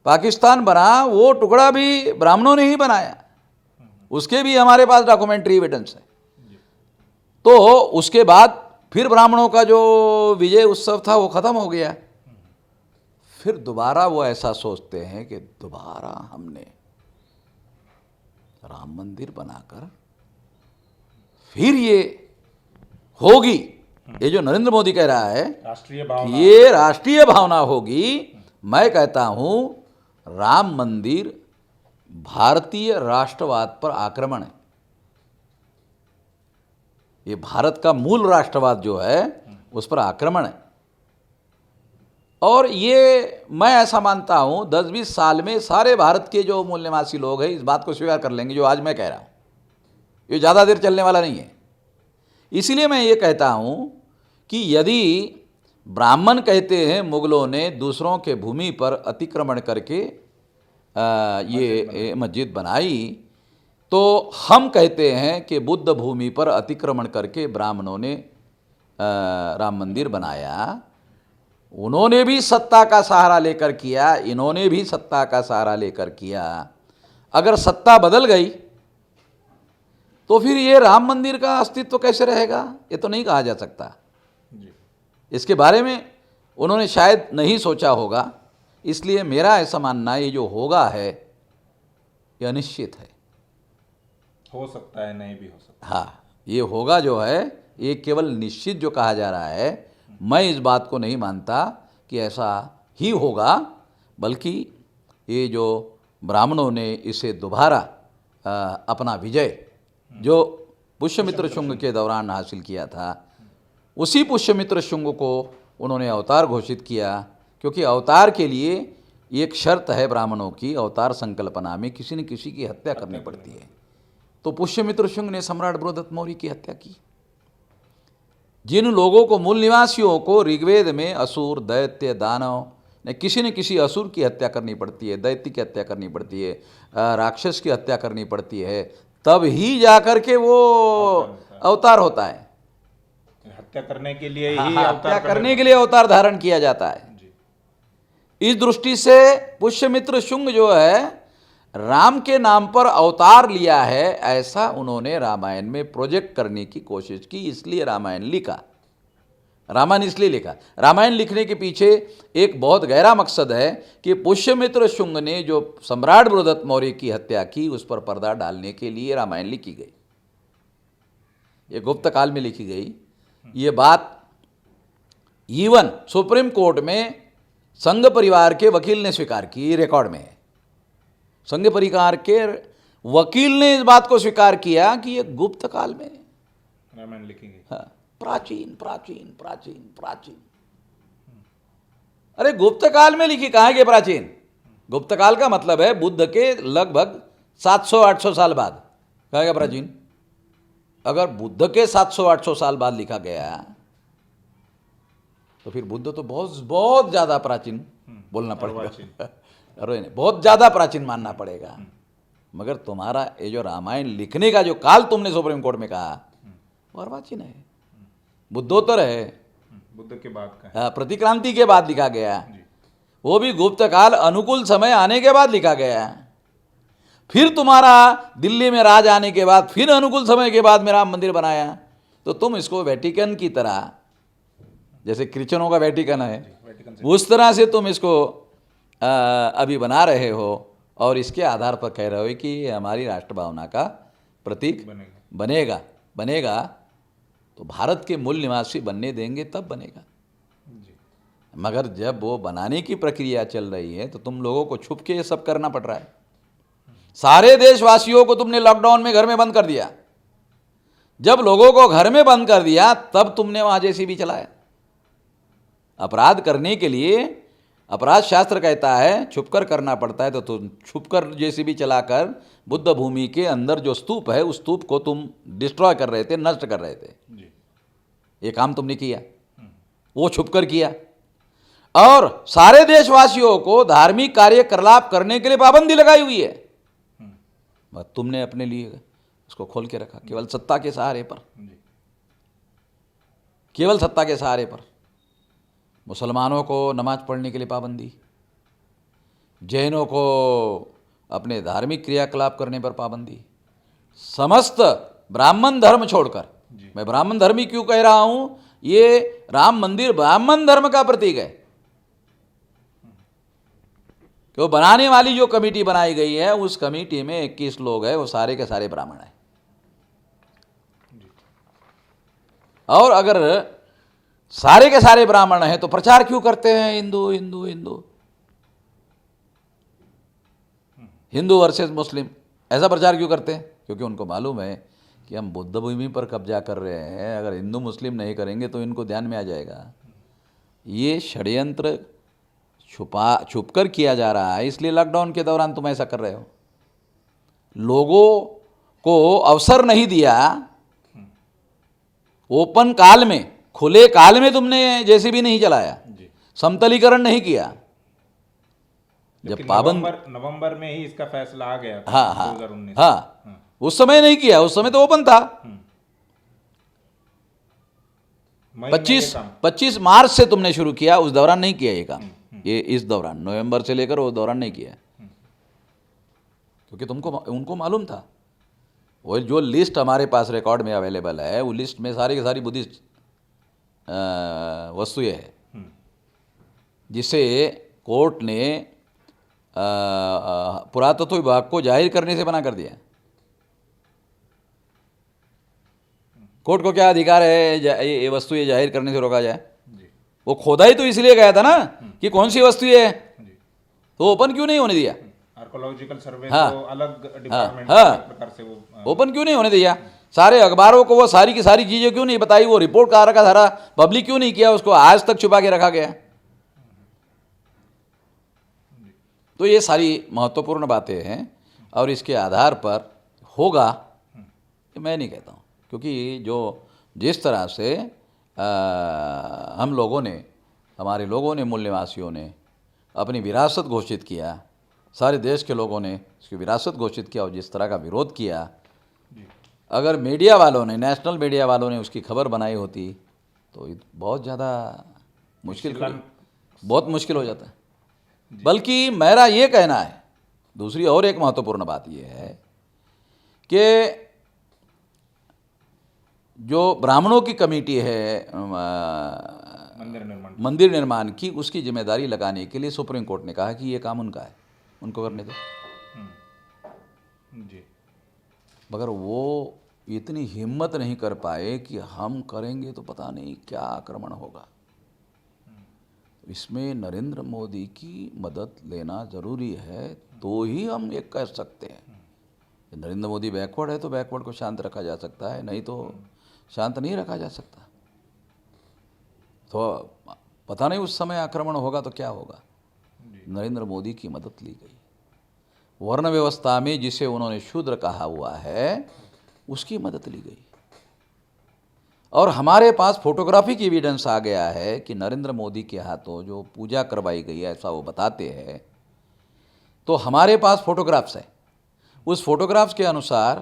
पाकिस्तान बना वो टुकड़ा भी ब्राह्मणों ने ही बनाया, उसके भी हमारे पास डॉक्यूमेंट्री एविडेंस है। तो उसके बाद फिर ब्राह्मणों का जो विजय उत्सव था वो खत्म हो गया। फिर दोबारा वो ऐसा सोचते हैं कि दोबारा हमने राम मंदिर बनाकर फिर ये होगी, ये जो नरेंद्र मोदी कह रहा है राष्ट्रीय भावना, ये राष्ट्रीय भावना होगी। मैं कहता हूं राम मंदिर भारतीय राष्ट्रवाद पर आक्रमण है। ये भारत का मूल राष्ट्रवाद जो है उस पर आक्रमण है। और ये मैं ऐसा मानता हूं 10-20 साल में सारे भारत के जो मूल निवासी लोग हैं इस बात को स्वीकार कर लेंगे जो आज मैं कह रहा हूं। ये ज़्यादा देर चलने वाला नहीं है। इसीलिए मैं ये कहता हूं कि यदि ब्राह्मण कहते हैं मुगलों ने दूसरों के भूमि पर अतिक्रमण करके ये मस्जिद बनाई, तो हम कहते हैं कि बुद्ध भूमि पर अतिक्रमण करके ब्राह्मणों ने राम मंदिर बनाया। उन्होंने भी सत्ता का सहारा लेकर किया, इन्होंने भी सत्ता का सहारा लेकर किया। अगर सत्ता बदल गई तो फिर ये राम मंदिर का अस्तित्व कैसे रहेगा, ये तो नहीं कहा जा सकता। इसके बारे में उन्होंने शायद नहीं सोचा होगा। इसलिए मेरा ऐसा मानना ये जो होगा है ये अनिश्चित है। हो सकता है, नहीं भी हो सकता। हाँ, ये होगा जो है ये केवल निश्चित जो कहा जा रहा है, मैं इस बात को नहीं मानता कि ऐसा ही होगा, बल्कि ये जो ब्राह्मणों ने इसे दोबारा अपना विजय जो पुष्यमित्र शुंग के दौरान हासिल किया था, उसी पुष्यमित्र शुंग को उन्होंने अवतार घोषित किया। क्योंकि अवतार के लिए एक शर्त है ब्राह्मणों की, अवतार संकल्पना में किसी न किसी की हत्या करनी पड़ती है। तो पुष्यमित्र शुंग ने सम्राट बृहदत्त मौर्य की हत्या की। जिन लोगों को, मूल निवासियों को ऋग्वेद में असुर, दैत्य, दानव ने किसी न किसी असुर की हत्या करनी पड़ती है, दैत्य की हत्या करनी पड़ती है, राक्षस की हत्या करनी पड़ती है, तब ही जाकर के वो अवतार होता है। हत्या करने के लिए ही हत्या अवतार करने के लिए अवतार धारण किया जाता है। इस दृष्टि से पुष्यमित्र शुंग जो है राम के नाम पर अवतार लिया है, ऐसा उन्होंने रामायण में प्रोजेक्ट करने की कोशिश की, इसलिए रामायण लिखा। रामायण इसलिए लिखा, रामायण लिखने के पीछे एक बहुत गहरा मकसद है कि पुष्यमित्र शुंग ने जो सम्राट बृहदत्त मौर्य की हत्या की उस पर पर्दा डालने के लिए रामायण लिखी गई। ये गुप्त काल में लिखी गई। ये बात इवन सुप्रीम कोर्ट में संघ परिवार के वकील ने स्वीकार की, ये रिकॉर्ड में है। संघ परिवार के वकील ने इस बात को स्वीकार किया कि ये गुप्त काल में रामायण लिखी गई। हाँ, प्राचीन प्राचीन प्राचीन प्राचीन। अरे गुप्त काल में लिखी कहाँ है कि प्राचीन? गुप्त काल का मतलब है बुद्ध के लगभग 700-800 साल बाद। कहाँ है प्राचीन? अगर बुद्ध के 700-800 साल बाद लिखा गया तो फिर बुद्ध तो बहुत बहुत ज़्यादा प्राचीन बोलना पड़ेगा। अरे नहीं, बहुत ज़्यादा प्राचीन मानना पड़ेगा। मगर तुम्हारा ये जो रामायण लिखने का जो काल तुमने सुप्रीम कोर्ट में कहा वो अर्वाचीन है, बुद्धोत्तर है, बुद्ध के बाद का है। हाँ, प्रतिक्रांति के बाद लिखा गया, जी। वो भी गुप्त काल अनुकूल समय आने के बाद लिखा गया। फिर तुम्हारा दिल्ली में राज आने के बाद फिर अनुकूल समय के बाद में राम मंदिर बनाया, तो तुम इसको वेटिकन की तरह, जैसे क्रिश्चियनों का वेटिकन है, वेटिकन उस तरह से तुम इसको अभी बना रहे हो और इसके आधार पर कह रहे हो कि ये हमारी राष्ट्र भावना का प्रतीक बनेगा। बनेगा। तो भारत के मूल निवासी बनने देंगे तब बनेगा। जी। मगर जब वो बनाने की प्रक्रिया चल रही है तो तुम लोगों को छुप के ये सब करना पड़ रहा है। सारे देशवासियों को तुमने लॉकडाउन में घर में बंद कर दिया। जब लोगों को घर में बंद कर दिया तब तुमने वहाँ जेसीबी चलाया। अपराध करने के लिए अपराध शास्त्र कहता है छुपकर करना पड़ता है, तो तुम छुपकर जेसीबी चलाकर बुद्ध भूमि के अंदर जो स्तूप है उस स्तूप को तुम डिस्ट्रॉय कर रहे थे, नष्ट कर रहे थे। जी। ये काम तुमने किया, वो छुपकर किया। और सारे देशवासियों को धार्मिक कार्यकलाप करने के लिए पाबंदी लगाई हुई है, बस तुमने अपने लिए उसको खोल के रखा, केवल सत्ता के सहारे पर, जी। केवल सत्ता के सहारे पर। मुसलमानों को नमाज पढ़ने के लिए पाबंदी, जैनों को अपने धार्मिक क्रियाकलाप करने पर पाबंदी, समस्त ब्राह्मण धर्म छोड़कर। मैं ब्राह्मण धर्मी क्यों कह रहा हूं? ये राम मंदिर ब्राह्मण धर्म का प्रतीक है। क्यों? बनाने वाली जो कमेटी बनाई गई है उस कमेटी में 21 लोग हैं, वो सारे के सारे ब्राह्मण हैं। और अगर सारे के सारे ब्राह्मण हैं तो प्रचार क्यों करते हैं हिंदू हिंदू हिंदू, हिंदू वर्सेस मुस्लिम? ऐसा प्रचार क्यों करते हैं? क्योंकि उनको मालूम है कि हम बुद्ध भूमि पर कब्जा कर रहे हैं, अगर हिंदू मुस्लिम नहीं करेंगे तो इनको ध्यान में आ जाएगा। ये षड्यंत्र छुपकर किया जा रहा है, इसलिए लॉकडाउन के दौरान तुम ऐसा कर रहे हो। लोगों को अवसर नहीं दिया, ओपन काल में, खुले काल में तुमने जेसीबी नहीं चलाया, समतलीकरण नहीं किया। जब पाबंद नवंबर में ही इसका फैसला आ गया था, हाँ हाँ 2019। हाँ, उस समय नहीं किया, उस समय तो ओपन था। मई में ये काम। 25 मार्च से तुमने शुरू किया, उस दौरान नहीं किया ये काम। ये इस दौरान नवंबर से लेकर उस दौरान नहीं किया, क्योंकि तुमको उनको मालूम था। वो जो लिस्ट हमारे पास रिकॉर्ड में अवेलेबल है, वो लिस्ट में सारी की सारी बुद्धिस्ट वस्तुएं हैं, जिसे कोर्ट ने पुरातत्व विभाग को जाहिर करने से मना कर दिया। कोर्ट को क्या अधिकार है ये वस्तु ये जाहिर करने से रोका जाए? वो खोदा ही तो इसलिए गया था ना कि कौन सी वस्तु है, तो ओपन क्यों नहीं होने दिया? आर्कोलॉजिकल सर्वे हाँ, तो अलग डिपार्टमेंट हाँ, प्रकार से वो ओपन क्यों नहीं होने दिया? सारे अखबारों को वो सारी की सारी चीजें क्यों नहीं बताई? वो रिपोर्ट का रखा सारा पब्लिक क्यों नहीं किया? उसको आज तक छुपा के रखा गया। तो ये सारी महत्वपूर्ण बातें हैं और इसके आधार पर होगा, मैं नहीं कहता हूँ, क्योंकि जो जिस तरह से हम लोगों ने, हमारे लोगों ने, मूल निवासियों ने अपनी विरासत घोषित किया, सारे देश के लोगों ने इसकी विरासत घोषित किया और जिस तरह का विरोध किया, अगर मीडिया वालों ने, नेशनल मीडिया वालों ने उसकी खबर बनाई होती तो बहुत ज़्यादा मुश्किल, बहुत मुश्किल हो जाता है। बल्कि मेरा ये कहना है, दूसरी और एक महत्वपूर्ण बात यह है कि जो ब्राह्मणों की कमेटी है मंदिर निर्माण की, उसकी जिम्मेदारी लगाने के लिए सुप्रीम कोर्ट ने कहा कि ये काम उनका है, उनको करने दो। जी। मगर वो इतनी हिम्मत नहीं कर पाए कि हम करेंगे तो पता नहीं क्या आक्रमण होगा। इसमें नरेंद्र मोदी की मदद लेना ज़रूरी है, तो ही हम ये कह सकते हैं। नरेंद्र मोदी बैकवर्ड है तो बैकवर्ड को शांत रखा जा सकता है, नहीं तो शांत नहीं रखा जा सकता। तो पता नहीं उस समय आक्रमण होगा तो क्या होगा। नरेंद्र मोदी की मदद ली गई। वर्ण व्यवस्था में जिसे उन्होंने शूद्र कहा हुआ है उसकी मदद ली गई। और हमारे पास फोटोग्राफिक एविडेंस आ गया है कि नरेंद्र मोदी के हाथों जो पूजा करवाई गई है, ऐसा वो बताते हैं। तो हमारे पास फोटोग्राफ्स है। उस फोटोग्राफ्स के अनुसार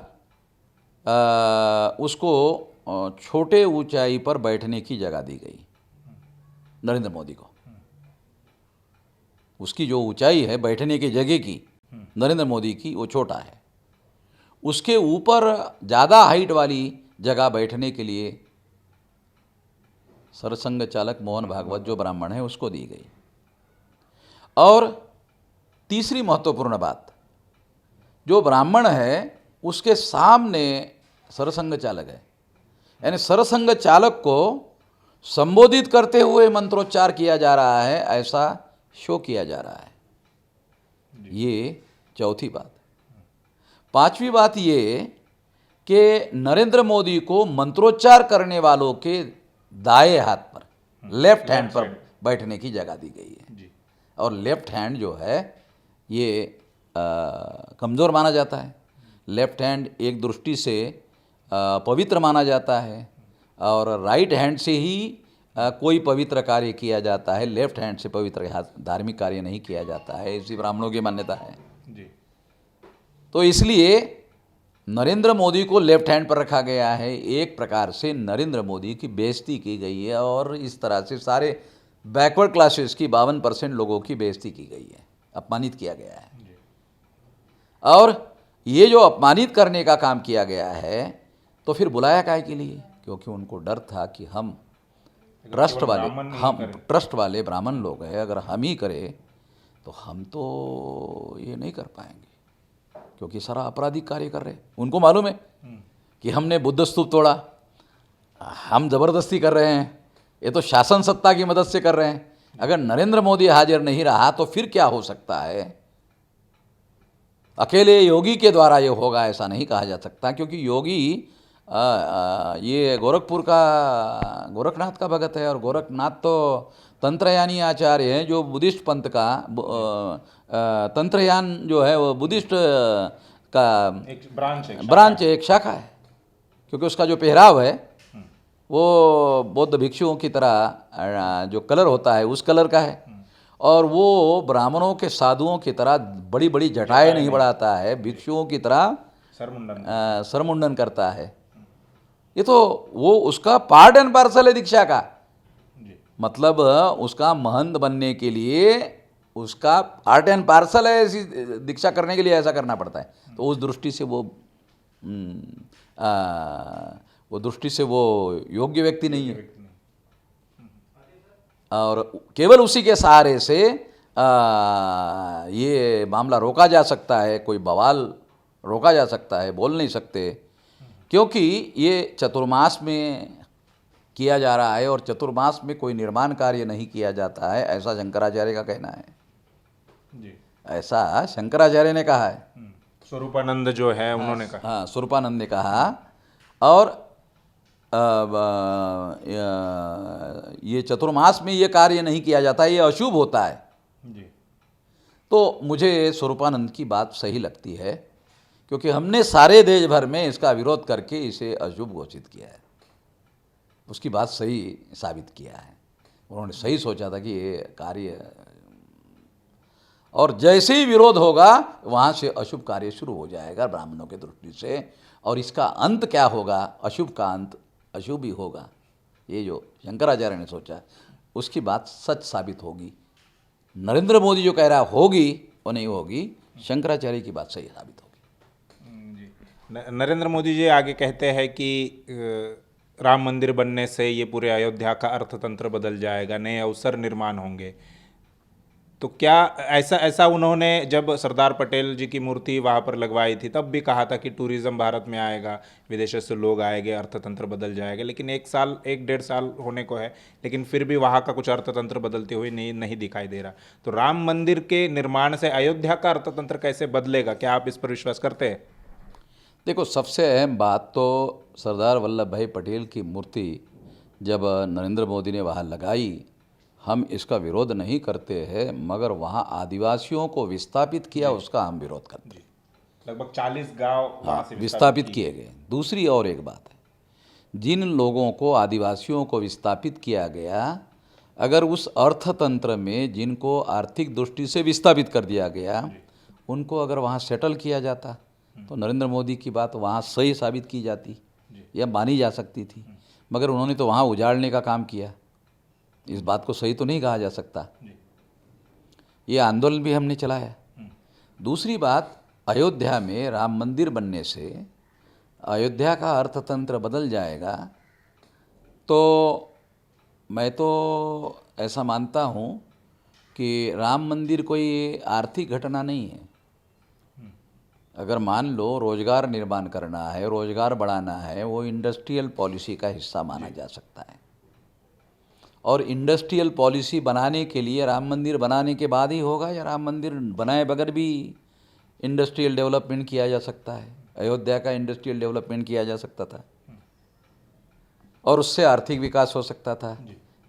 उसको छोटे ऊंचाई पर बैठने की जगह दी गई नरेंद्र मोदी को। उसकी जो ऊंचाई है बैठने की जगह की नरेंद्र मोदी की, वो छोटा है। उसके ऊपर ज़्यादा हाइट वाली जगह बैठने के लिए सरसंघ चालक मोहन भागवत जो ब्राह्मण है उसको दी गई। और तीसरी महत्वपूर्ण बात, जो ब्राह्मण है उसके सामने सरसंघ चालक है, यानी सरसंघ चालक को संबोधित करते हुए मंत्रोच्चार किया जा रहा है, ऐसा शो किया जा रहा है। ये चौथी बात। पांचवी बात ये कि नरेंद्र मोदी को मंत्रोच्चार करने वालों के दाएं हाथ पर, लेफ्ट हैंड पर बैठने की जगह दी गई है। और लेफ्ट हैंड जो है ये कमज़ोर माना जाता है। लेफ्ट हैंड एक दृष्टि से पवित्र माना जाता है, और राइट हैंड से ही कोई पवित्र कार्य किया जाता है। लेफ्ट हैंड से पवित्र धार्मिक कार्य नहीं किया जाता है, ऐसी ब्राह्मणों की मान्यता है। तो इसलिए नरेंद्र मोदी को लेफ्ट हैंड पर रखा गया है। एक प्रकार से नरेंद्र मोदी की बेइज्जती की गई है, और इस तरह से सारे बैकवर्ड क्लासेस की 52% लोगों की बेइज्जती की गई है, अपमानित किया गया है। और ये जो अपमानित करने का काम किया गया है, तो फिर बुलाया काहे के लिए? क्योंकि उनको डर था कि हम ट्रस्ट वाले ब्राह्मण लोग हैं, अगर हम ही करें तो हम तो ये नहीं कर पाएंगे, क्योंकि सारा आपराधिक कार्य कर रहे हैं। उनको मालूम है कि हमने बुद्ध स्तूप तोड़ा, हम ज़बरदस्ती कर रहे हैं, ये तो शासन सत्ता की मदद से कर रहे हैं। अगर नरेंद्र मोदी हाजिर नहीं रहा तो फिर क्या हो सकता है? अकेले योगी के द्वारा ये होगा ऐसा नहीं कहा जा सकता, क्योंकि योगी ये गोरखनाथ का भगत है, और गोरखनाथ तो तंत्रयानी आचार्य हैं, जो बुद्धिस्ट पंथ का तंत्रयान जो है वो बुद्धिस्ट का एक ब्रांच है, एक शाखा है। क्योंकि उसका जो पहराव है वो बौद्ध भिक्षुओं की तरह जो कलर होता है उस कलर का है, और वो ब्राह्मणों के साधुओं की तरह बड़ी बड़ी जटाएं नहीं बढ़ाता है, भिक्षुओं की तरह सरमुंडन करता है। ये तो वो उसका पार्ट एंड पार्सल है दीक्षा का। मतलब उसका महंत बनने के लिए उसका पार्ट एंड पार्सल है, ऐसी दीक्षा करने के लिए ऐसा करना पड़ता है। तो उस दृष्टि से वो योग्य व्यक्ति नहीं है, और केवल उसी के सहारे से ये मामला रोका जा सकता है, कोई बवाल रोका जा सकता है। बोल नहीं सकते, क्योंकि ये चतुर्मास में किया जा रहा है, और चतुर्मास में कोई निर्माण कार्य नहीं किया जाता है, ऐसा शंकराचार्य का कहना है जी। ऐसा शंकराचार्य ने कहा है। स्वरूपानंद जो है उन्होंने कहा, हाँ, स्वरूपानंद ने कहा। और ये चतुर्मास में ये कार्य नहीं किया जाता, ये अशुभ होता है जी। तो मुझे स्वरूपानंद की बात सही लगती है, क्योंकि हमने सारे देश भर में इसका विरोध करके इसे अशुभ घोषित किया है। उसकी बात सही साबित किया है। उन्होंने सही सोचा था कि ये कार्य, और जैसे ही विरोध होगा वहाँ से अशुभ कार्य शुरू हो जाएगा ब्राह्मणों के दृष्टि से, और इसका अंत क्या होगा? अशुभ का अंत अशुभ ही होगा। ये जो शंकराचार्य ने सोचा उसकी बात सच साबित होगी। नरेंद्र मोदी जो कह रहा होगी वो नहीं होगी, शंकराचार्य की बात सही साबित होगी। नरेंद्र मोदी जी आगे कहते हैं कि राम मंदिर बनने से ये पूरे अयोध्या का अर्थतंत्र बदल जाएगा, नए अवसर निर्माण होंगे। तो क्या ऐसा ऐसा उन्होंने जब सरदार पटेल जी की मूर्ति वहाँ पर लगवाई थी तब भी कहा था कि टूरिज्म भारत में आएगा, विदेशों से लोग आएंगे, अर्थतंत्र बदल जाएगा, लेकिन 1 साल 1 डेढ़ साल होने को है, लेकिन फिर भी वहाँ का कुछ अर्थतंत्र बदलते हुए नहीं नहीं दिखाई दे रहा। तो राम मंदिर के निर्माण से अयोध्या का अर्थतंत्र कैसे बदलेगा, क्या आप इस पर विश्वास करते हैं? देखो, सबसे अहम बात तो सरदार वल्लभ भाई पटेल की मूर्ति जब नरेंद्र मोदी ने वहाँ लगाई, हम इसका विरोध नहीं करते हैं, मगर वहाँ आदिवासियों को विस्थापित किया उसका हम विरोध करते हैं। लगभग 40 गांव वहाँ से विस्थापित किए गए। दूसरी और एक बात है, जिन लोगों को आदिवासियों को विस्थापित किया गया, अगर उस अर्थतंत्र में जिनको आर्थिक दृष्टि से विस्थापित कर दिया गया, उनको अगर वहाँ सेटल किया जाता तो नरेंद्र मोदी की बात वहाँ सही साबित की जाती या मानी जा सकती थी, मगर उन्होंने तो वहाँ उजाड़ने का काम किया। इस बात को सही तो नहीं कहा जा सकता। ये आंदोलन भी हमने चलाया। दूसरी बात, अयोध्या में राम मंदिर बनने से अयोध्या का अर्थतंत्र बदल जाएगा, तो मैं तो ऐसा मानता हूँ कि राम मंदिर कोई आर्थिक घटना नहीं है। अगर मान लो रोज़गार निर्माण करना है, रोज़गार बढ़ाना है, वो इंडस्ट्रियल पॉलिसी का हिस्सा माना जा सकता है। और इंडस्ट्रियल पॉलिसी बनाने के लिए राम मंदिर बनाने के बाद ही होगा, या राम मंदिर बनाए बगैर भी इंडस्ट्रियल डेवलपमेंट किया जा सकता है। अयोध्या का इंडस्ट्रियल डेवलपमेंट किया जा सकता था और उससे आर्थिक विकास हो सकता था।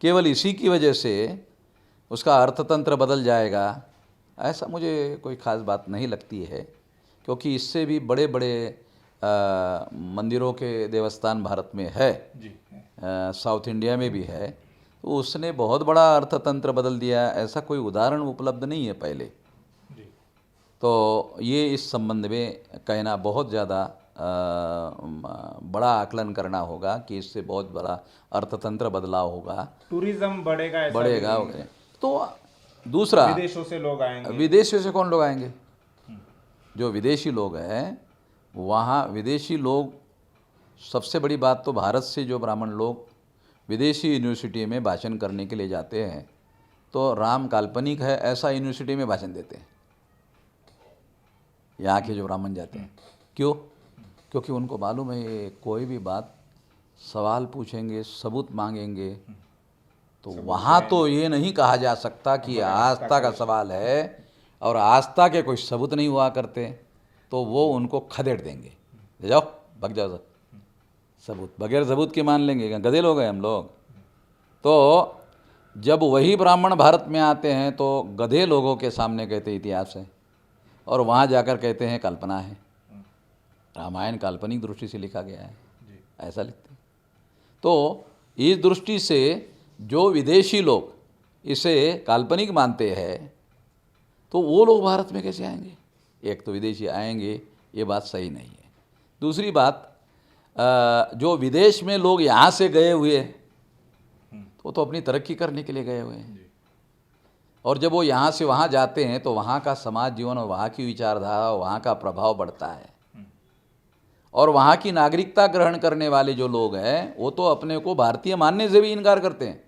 केवल इसी की वजह से उसका अर्थतंत्र बदल जाएगा, ऐसा मुझे कोई ख़ास बात नहीं लगती है, क्योंकि इससे भी बड़े बड़े मंदिरों के देवस्थान भारत में है, साउथ इंडिया में भी है, तो उसने बहुत बड़ा अर्थतंत्र बदल दिया। ऐसा कोई उदाहरण उपलब्ध नहीं है पहले। तो ये इस संबंध में कहना बहुत ज़्यादा बड़ा आकलन करना होगा कि इससे बहुत बड़ा अर्थतंत्र बदलाव होगा, टूरिज्म बढ़ेगा, ऐसा बढ़ेगा। तो दूसरा, विदेशों से लोग आएंगे। विदेशियों से कौन लोग आएंगे? जो विदेशी लोग हैं, वहाँ विदेशी लोग, सबसे बड़ी बात तो भारत से जो ब्राह्मण लोग विदेशी यूनिवर्सिटी में भाषण करने के लिए जाते हैं, तो राम काल्पनिक है ऐसा यूनिवर्सिटी में भाषण देते हैं यहाँ के जो ब्राह्मण जाते हैं। क्यों? क्योंकि उनको मालूम है ये कोई भी बात सवाल पूछेंगे, सबूत मांगेंगे, तो वहाँ तो ये नहीं कहा जा सकता कि आस्था का सवाल है और आस्था के कोई सबूत नहीं हुआ करते, तो वो उनको खदेड़ देंगे, ले जाओ भाग जाओ, सबूत बगैर सबूत के मान लेंगे, गधे लोग हैं हम लोग। तो जब वही ब्राह्मण भारत में आते हैं तो गधे लोगों के सामने कहते इतिहास है, और वहाँ जाकर कहते हैं कल्पना है, रामायण काल्पनिक दृष्टि से लिखा गया है, ऐसा लिखते हैं। तो इस दृष्टि से जो विदेशी लोग इसे काल्पनिक मानते हैं, तो वो लोग भारत में कैसे आएंगे? एक तो विदेशी आएंगे, ये बात सही नहीं है। दूसरी बात, जो विदेश में लोग यहाँ से गए हुए वो तो अपनी तरक्की करने के लिए गए हुए हैं, और जब वो यहाँ से वहाँ जाते हैं तो वहाँ का समाज जीवन और वहाँ की विचारधारा और वहाँ का प्रभाव बढ़ता है, और वहाँ की नागरिकता ग्रहण करने वाले जो लोग हैं वो तो अपने को भारतीय मानने से भी इनकार करते हैं।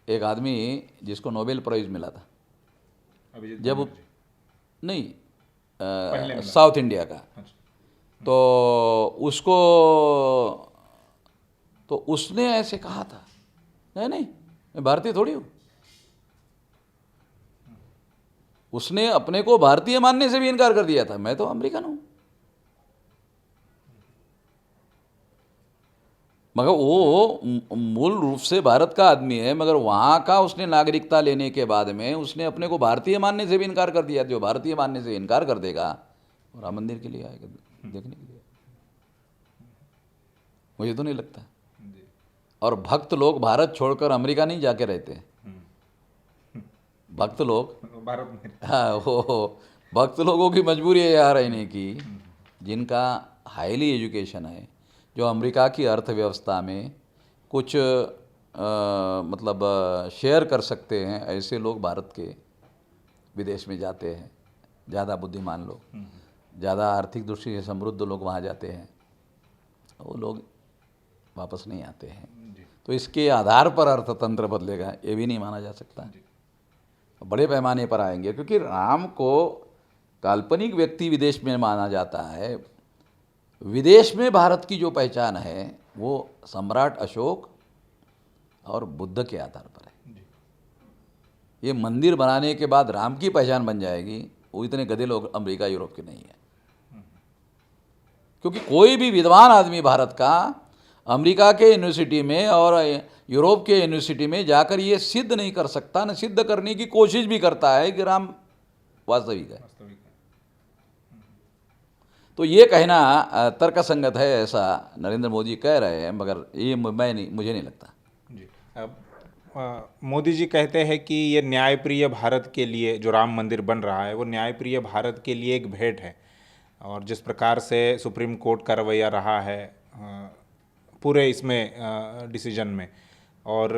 एक आदमी जिसको नोबेल प्राइज़ मिला था, जब नहीं साउथ इंडिया का, तो उसको, तो उसने ऐसे कहा था, नहीं नहीं मैं भारतीय थोड़ी हूँ। उसने अपने को भारतीय मानने से भी इनकार कर दिया था, मैं तो अमेरिकन हूँ। मगर वो मूल रूप से भारत का आदमी है, मगर वहाँ का उसने नागरिकता लेने के बाद में उसने अपने को भारतीय मानने से भी इनकार कर दिया। जो भारतीय मानने से इनकार कर देगा वो राम मंदिर के लिए आएगा देखने के लिए, मुझे तो नहीं लगता। और भक्त लोग भारत छोड़कर अमेरिका नहीं जाके रहते, भक्त लोग भारत में, हाँ, वो भक्त लोगों की मजबूरी है यहाँ रहने की, जिनका हाईली एजुकेशन है, जो अमेरिका की अर्थव्यवस्था में कुछ मतलब शेयर कर सकते हैं, ऐसे लोग भारत के विदेश में जाते हैं। ज़्यादा बुद्धिमान लोग, ज़्यादा आर्थिक दृष्टि से समृद्ध लोग वहाँ जाते हैं, वो लोग वापस नहीं आते हैं। तो इसके आधार पर अर्थतंत्र बदलेगा ये भी नहीं माना जा सकता। बड़े पैमाने पर आएंगे, क्योंकि राम को काल्पनिक व्यक्ति विदेश में माना जाता है। विदेश में भारत की जो पहचान है वो सम्राट अशोक और बुद्ध के आधार पर है। ये मंदिर बनाने के बाद राम की पहचान बन जाएगी, वो इतने गधे लोग अमेरिका यूरोप के नहीं है। क्योंकि कोई भी विद्वान आदमी भारत का अमेरिका के यूनिवर्सिटी में और यूरोप के यूनिवर्सिटी में जाकर ये सिद्ध नहीं कर सकता, न सिद्ध करने की कोशिश भी करता है कि राम वास्तविक है। तो ये कहना तर्कसंगत है, ऐसा नरेंद्र मोदी कह रहे हैं, मगर ये मुझे नहीं लगता। जी, अब मोदी जी कहते हैं कि ये न्यायप्रिय भारत के लिए जो राम मंदिर बन रहा है वो न्यायप्रिय भारत के लिए एक भेंट है। और जिस प्रकार से सुप्रीम कोर्ट का रवैया रहा है पूरे इसमें डिसीजन में, और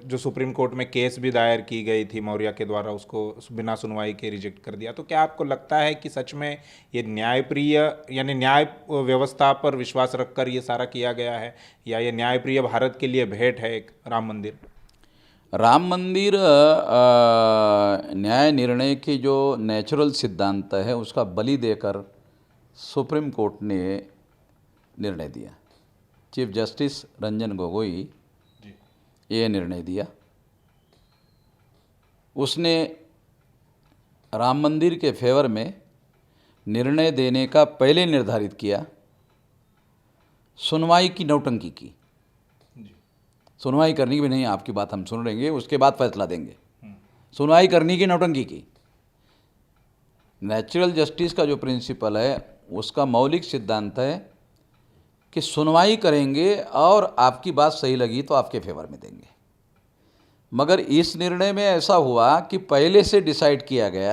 जो सुप्रीम कोर्ट में केस भी दायर की गई थी मौर्य के द्वारा, उसको बिना सुनवाई के रिजेक्ट कर दिया। तो क्या आपको लगता है कि सच में ये न्यायप्रिय यानी न्याय व्यवस्था पर विश्वास रखकर ये सारा किया गया है, या ये न्यायप्रिय भारत के लिए भेंट है एक राम मंदिर? राम मंदिर न्याय निर्णय के जो नेचुरल सिद्धांत है उसका बलि देकर सुप्रीम कोर्ट ने निर्णय दिया। चीफ जस्टिस रंजन गोगोई ये निर्णय दिया। उसने राम मंदिर के फेवर में निर्णय देने का पहले निर्धारित किया, सुनवाई की नौटंकी की। सुनवाई करनी भी नहीं, आपकी बात हम सुन लेंगे, उसके बाद फैसला देंगे। सुनवाई करनी की नौटंकी की। नेचुरल जस्टिस का जो प्रिंसिपल है उसका मौलिक सिद्धांत है कि सुनवाई करेंगे और आपकी बात सही लगी तो आपके फेवर में देंगे। मगर इस निर्णय में ऐसा हुआ कि पहले से डिसाइड किया गया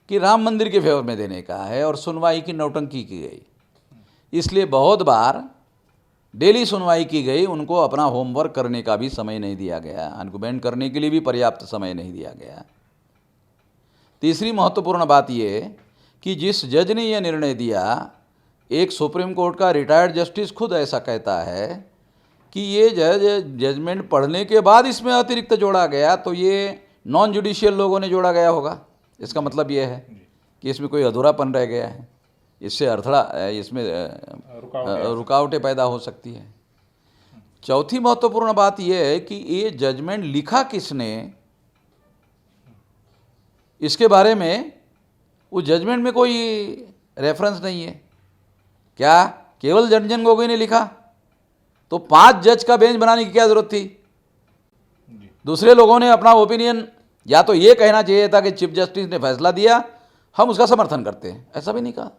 कि राम मंदिर के फेवर में देने का है और सुनवाई की नौटंकी की गई। इसलिए बहुत बार डेली सुनवाई की गई, उनको अपना होमवर्क करने का भी समय नहीं दिया गया, आर्गुमेंट करने के लिए भी पर्याप्त समय नहीं दिया गया। तीसरी महत्वपूर्ण बात यह कि जिस जज ने यह निर्णय दिया, एक सुप्रीम कोर्ट का रिटायर्ड जस्टिस खुद ऐसा कहता है कि ये जजमेंट पढ़ने के बाद इसमें अतिरिक्त जोड़ा गया, तो ये नॉन जुडिशियल लोगों ने जोड़ा गया होगा। इसका मतलब ये है कि इसमें कोई अधूरापन रह गया है, इससे इसमें रुकावटें पैदा हो सकती है। चौथी महत्वपूर्ण बात यह है कि ये जजमेंट लिखा किसने, इसके बारे में उस जजमेंट में कोई रेफरेंस नहीं है। क्या केवल रंजन गोगोई ने लिखा? तो 5 जज का बेंच बनाने की क्या जरूरत थी? दूसरे लोगों ने अपना ओपिनियन या तो ये कहना चाहिए था कि चीफ जस्टिस ने फैसला दिया, हम उसका समर्थन करते हैं, ऐसा भी नहीं कहा।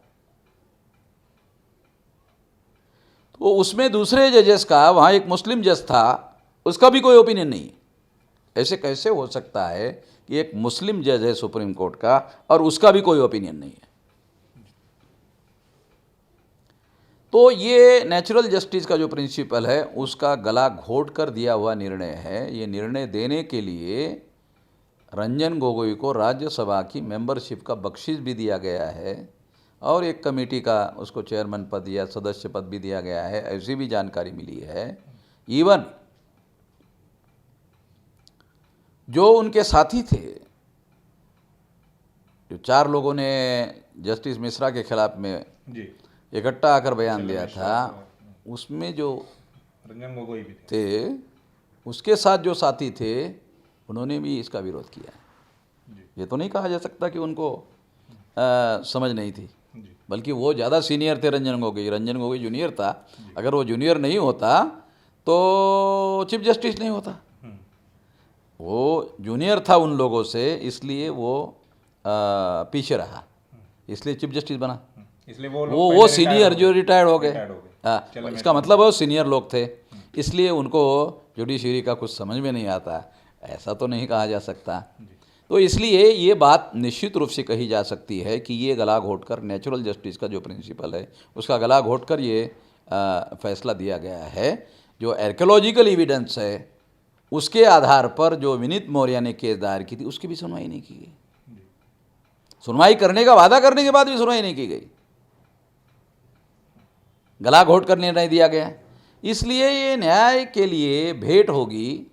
तो उसमें दूसरे जजेस का, वहाँ एक मुस्लिम जज था, उसका भी कोई ओपिनियन नहीं है। ऐसे कैसे हो सकता है कि एक मुस्लिम जज है सुप्रीम कोर्ट का और उसका भी कोई ओपिनियन नहीं है? तो ये नेचुरल जस्टिस का जो प्रिंसिपल है उसका गला घोट कर दिया हुआ निर्णय है। ये निर्णय देने के लिए रंजन गोगोई को राज्यसभा की मेंबरशिप का बख्शीश भी दिया गया है और एक कमेटी का उसको चेयरमैन पद या सदस्य पद भी दिया गया है, ऐसी भी जानकारी मिली है। इवन जो उनके साथी थे, जो 4 लोगों ने जस्टिस मिश्रा के खिलाफ में इकट्ठा आकर बयान दिया था, उसमें जो रंजन गोगोई भी थे, उसके साथ जो साथी थे उन्होंने भी इसका विरोध किया है। ये तो नहीं कहा जा सकता कि उनको समझ नहीं थी, बल्कि वो ज़्यादा सीनियर थे रंजन गोगोई जूनियर था। अगर वो जूनियर नहीं होता तो चीफ जस्टिस नहीं होता। वो जूनियर था उन लोगों से, इसलिए वो पीछे रहा, इसलिए चीफ जस्टिस बना। इसलिए वो सीनियर जो रिटायर्ड हो गए। हाँ, इसका मतलब वो सीनियर लोग थे, इसलिए उनको जुडिशरी का कुछ समझ में नहीं आता, ऐसा तो नहीं कहा जा सकता। तो इसलिए ये बात निश्चित रूप से कही जा सकती है कि ये गला घोटकर, नेचुरल जस्टिस का जो प्रिंसिपल है उसका गला घोटकर ये फैसला दिया गया है। जो आर्कियोलॉजिकल एविडेंस है उसके आधार पर जो विनीत मौर्य ने केस दायर की थी, उसकी भी सुनवाई नहीं की गई। सुनवाई करने का वादा करने के बाद भी सुनवाई नहीं की गई, गला घोट कर निर्णय दिया गया। इसलिए ये न्याय के लिए भेंट होगी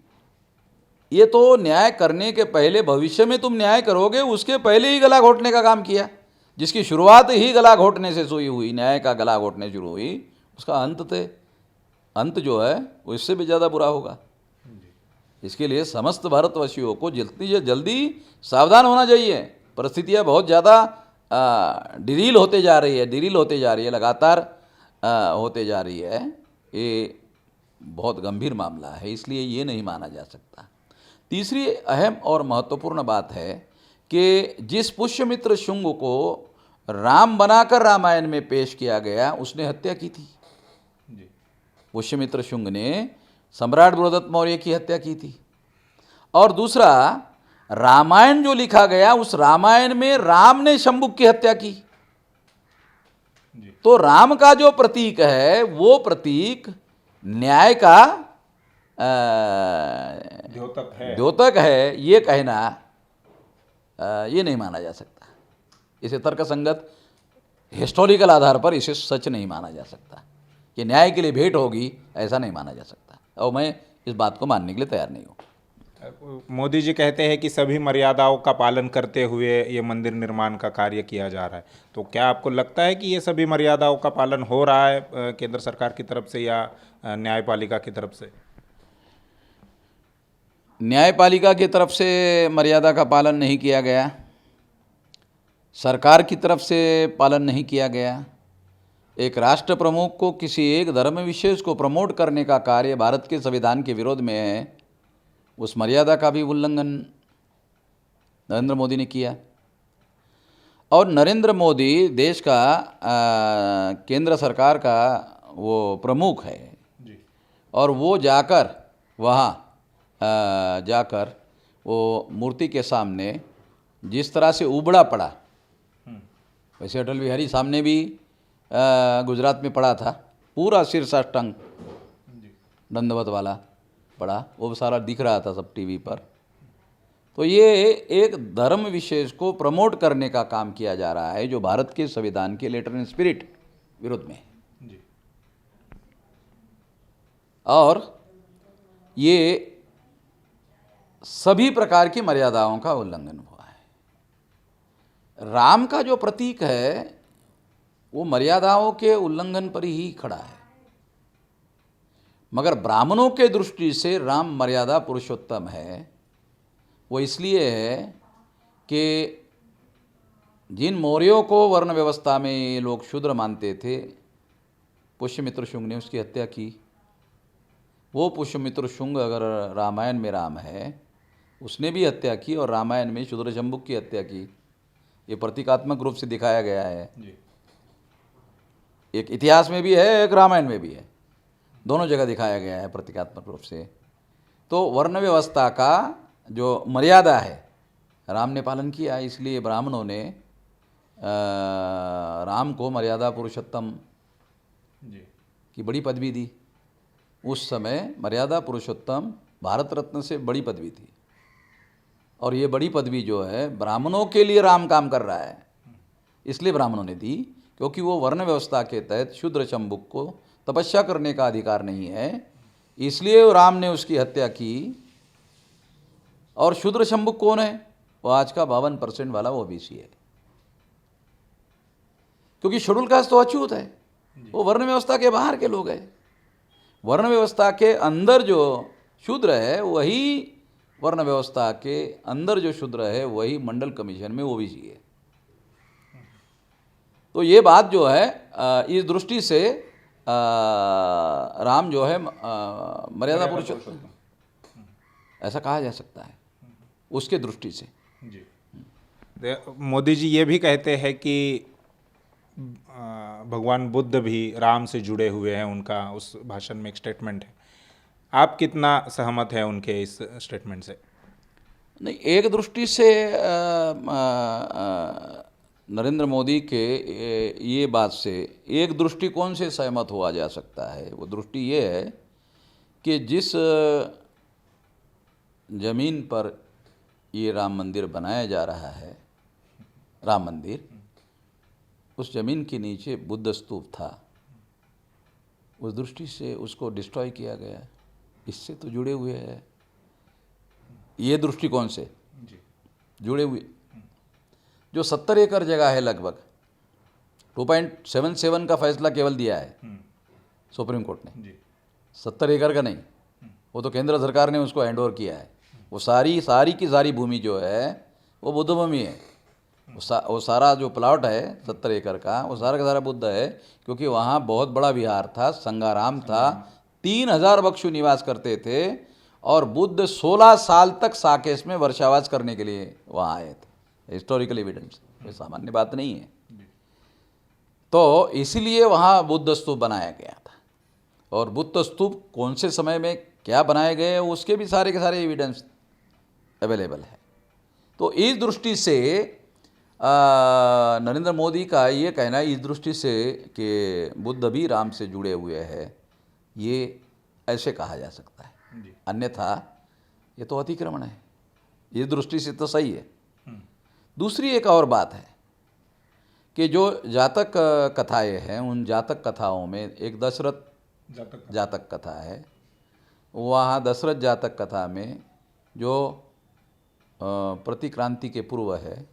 ये तो न्याय करने के पहले, भविष्य में तुम न्याय करोगे उसके पहले ही गला घोटने का काम किया। जिसकी शुरुआत ही गला घोटने से शुरू हुई, न्याय का गला घोटने शुरू हुई, उसका अंत जो है वो इससे भी ज़्यादा बुरा होगा। इसके लिए समस्त भारतवासियों को जितनी जल्दी सावधान होना चाहिए। परिस्थितियाँ बहुत ज़्यादा डिरील होते जा रही है, लगातार होते जा रही है। ये बहुत गंभीर मामला है, इसलिए ये नहीं माना जा सकता। तीसरी अहम और महत्वपूर्ण बात है कि जिस पुष्यमित्र शुंग को राम बनाकर रामायण में पेश किया गया, उसने हत्या की थी। पुष्यमित्र शुंग ने सम्राट बृहदत्त मौर्य की हत्या की थी। और दूसरा, रामायण जो लिखा गया, उस रामायण में राम ने शंभुक की हत्या की। तो राम का जो प्रतीक है वो प्रतीक न्याय का द्योतक है, ये कहना ये नहीं माना जा सकता। इसे तर्कसंगत हिस्टोरिकल आधार पर इसे सच नहीं माना जा सकता। कि न्याय के लिए भेंट होगी, ऐसा नहीं माना जा सकता, और मैं इस बात को मानने के लिए तैयार नहीं हूँ। मोदी जी कहते हैं कि सभी मर्यादाओं का पालन करते हुए ये मंदिर निर्माण का कार्य किया जा रहा है, तो क्या आपको लगता है कि ये सभी मर्यादाओं का पालन हो रहा है केंद्र सरकार की तरफ से या न्यायपालिका की तरफ से? न्यायपालिका की तरफ से मर्यादा का पालन नहीं किया गया, सरकार की तरफ से पालन नहीं किया गया। एक राष्ट्र प्रमुख को किसी एक धर्म विशेष को प्रमोट करने का कार्य भारत के संविधान के विरोध में है, उस मर्यादा का भी उल्लंघन नरेंद्र मोदी ने किया। और नरेंद्र मोदी देश का केंद्र सरकार का वो प्रमुख है जी। और वो जाकर वहाँ जाकर वो मूर्ति के सामने जिस तरह से उबड़ा पड़ा, वैसे अटल बिहारी सामने भी गुजरात में पड़ा था, पूरा शीर्षाष्टांग दंडवत वाला पड़ा, वो सारा दिख रहा था सब टीवी पर। तो ये एक धर्म विशेष को प्रमोट करने का काम किया जा रहा है, जो भारत के संविधान के लेटर एंड स्पिरिट विरुद्ध में है। और ये सभी प्रकार की मर्यादाओं का उल्लंघन हुआ है। राम का जो प्रतीक है वो मर्यादाओं के उल्लंघन पर ही खड़ा है, मगर ब्राह्मणों के दृष्टि से राम मर्यादा पुरुषोत्तम है। वो इसलिए है कि जिन मौर्यों को वर्ण व्यवस्था में ये लोग शूद्र मानते थे, पुष्यमित्र शुंग ने उसकी हत्या की। वो पुष्यमित्र शुंग अगर रामायण में राम है, उसने भी हत्या की, और रामायण में शूद्र शंभुक की हत्या की। ये प्रतीकात्मक रूप से दिखाया गया है जी। एक इतिहास में भी है, एक रामायण में भी है, दोनों जगह दिखाया गया है प्रतीकात्मक रूप से। तो वर्ण व्यवस्था का जो मर्यादा है राम ने पालन किया, इसलिए ब्राह्मणों ने राम को मर्यादा पुरुषोत्तम की बड़ी पदवी दी। उस समय मर्यादा पुरुषोत्तम भारत रत्न से बड़ी पदवी थी, और ये बड़ी पदवी जो है ब्राह्मणों के लिए राम काम कर रहा है, इसलिए ब्राह्मणों ने दी, क्योंकि वो वर्ण व्यवस्था के तहत शूद्र शंभुक को तपस्या करने का अधिकार नहीं है, इसलिए राम ने उसकी हत्या की। और शूद्र शंभुक कौन है? वो आज का 52% वाला ओबीसी है, क्योंकि शेड्यूल कास्ट तो अछूत है, वो वर्ण व्यवस्था के बाहर के लोग हैं। वर्ण व्यवस्था के अंदर जो शूद्र है वही वर्ण व्यवस्था के अंदर जो शूद्र है वही मंडल कमीशन में ओबीसी है। तो ये बात जो है इस दृष्टि से राम जो है मर्यादा पुरुषोत्तम ऐसा कहा जा सकता है उसके दृष्टि से जी। मोदी जी ये भी कहते हैं कि भगवान बुद्ध भी राम से जुड़े हुए हैं, उनका उस भाषण में एक स्टेटमेंट है। आप कितना सहमत हैं उनके इस स्टेटमेंट से? नहीं, एक दृष्टि से नरेंद्र मोदी के ये बात से एक दृष्टिकोण से सहमत हुआ जा सकता है। वो दृष्टि ये है कि जिस जमीन पर ये राम मंदिर बनाया जा रहा है, राम मंदिर, उस जमीन के नीचे बुद्ध स्तूप था, उस दृष्टि से उसको डिस्ट्रॉय किया गया। इससे तो जुड़े हुए हैं। ये दृष्टिकोण से जी जुड़े हुए। जो 70 एकड़ जगह है लगभग, 2.77 का फैसला केवल दिया है सुप्रीम कोर्ट ने, जी 70 एकड़ का नहीं, वो तो केंद्र सरकार ने उसको हैंड ओवर किया है। वो सारी की सारी भूमि जो है वो बुद्ध भूमि है। वो सारा जो प्लॉट है 70 एकड़ का, वो सारा का सारा बुद्ध है, क्योंकि वहाँ बहुत बड़ा विहार था, संगाराम था, 3000 भिक्षु निवास करते थे, और बुद्ध 16 साल तक साकेत में वर्षावास करने के लिए वहाँ आए थे। हिस्टोरिकल एविडेंस, ये सामान्य बात नहीं है। तो इसीलिए वहाँ बुद्ध स्तूप बनाया गया था। और बुद्ध स्तूप कौन से समय में क्या बनाए गए उसके भी सारे के सारे एविडेंस अवेलेबल है। तो इस दृष्टि से नरेंद्र मोदी का ये कहना है, इस दृष्टि से कि बुद्ध भी राम से जुड़े हुए हैं, ये ऐसे कहा जा सकता है। जी अन्यथा ये तो अतिक्रमण है। इस दृष्टि से तो सही है। दूसरी एक और बात है कि जो जातक कथाएं हैं, उन जातक कथाओं में एक दशरथ जातक कथा है। वहाँ दशरथ जातक कथा में जो प्रतिक्रांति के पूर्व है,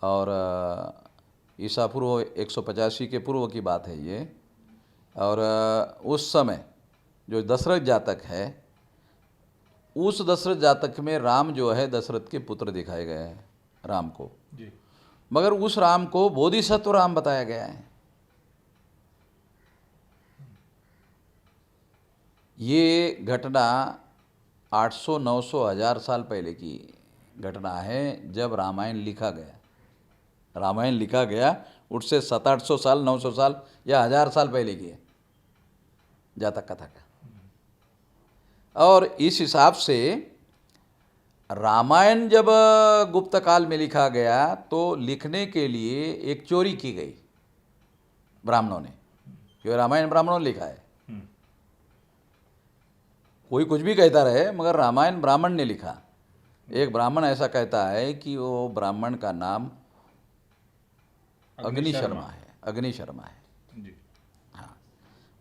और ईसा पूर्व 185 के पूर्व की बात है ये। और उस समय जो दशरथ जातक है, उस दशरथ जातक में राम जो है दशरथ के पुत्र दिखाए गए हैं, राम को। जी मगर उस राम को बोधिसत्व राम बताया गया है। ये घटना 800, 900, 1000 साल पहले की घटना है, जब रामायण लिखा गया। रामायण लिखा गया उससे 700-800 साल, 900 साल या 1000 साल पहले की है जातक कथा का। और इस हिसाब से रामायण जब गुप्त काल में लिखा गया तो लिखने के लिए एक चोरी की गई ब्राह्मणों ने, क्योंकि रामायण ब्राह्मणों ने लिखा है। कोई कुछ भी कहता रहे, मगर रामायण ब्राह्मण ने लिखा। एक ब्राह्मण ऐसा कहता है कि वो ब्राह्मण का नाम अग्नि शर्मा है। अग्नि शर्मा है जी हाँ।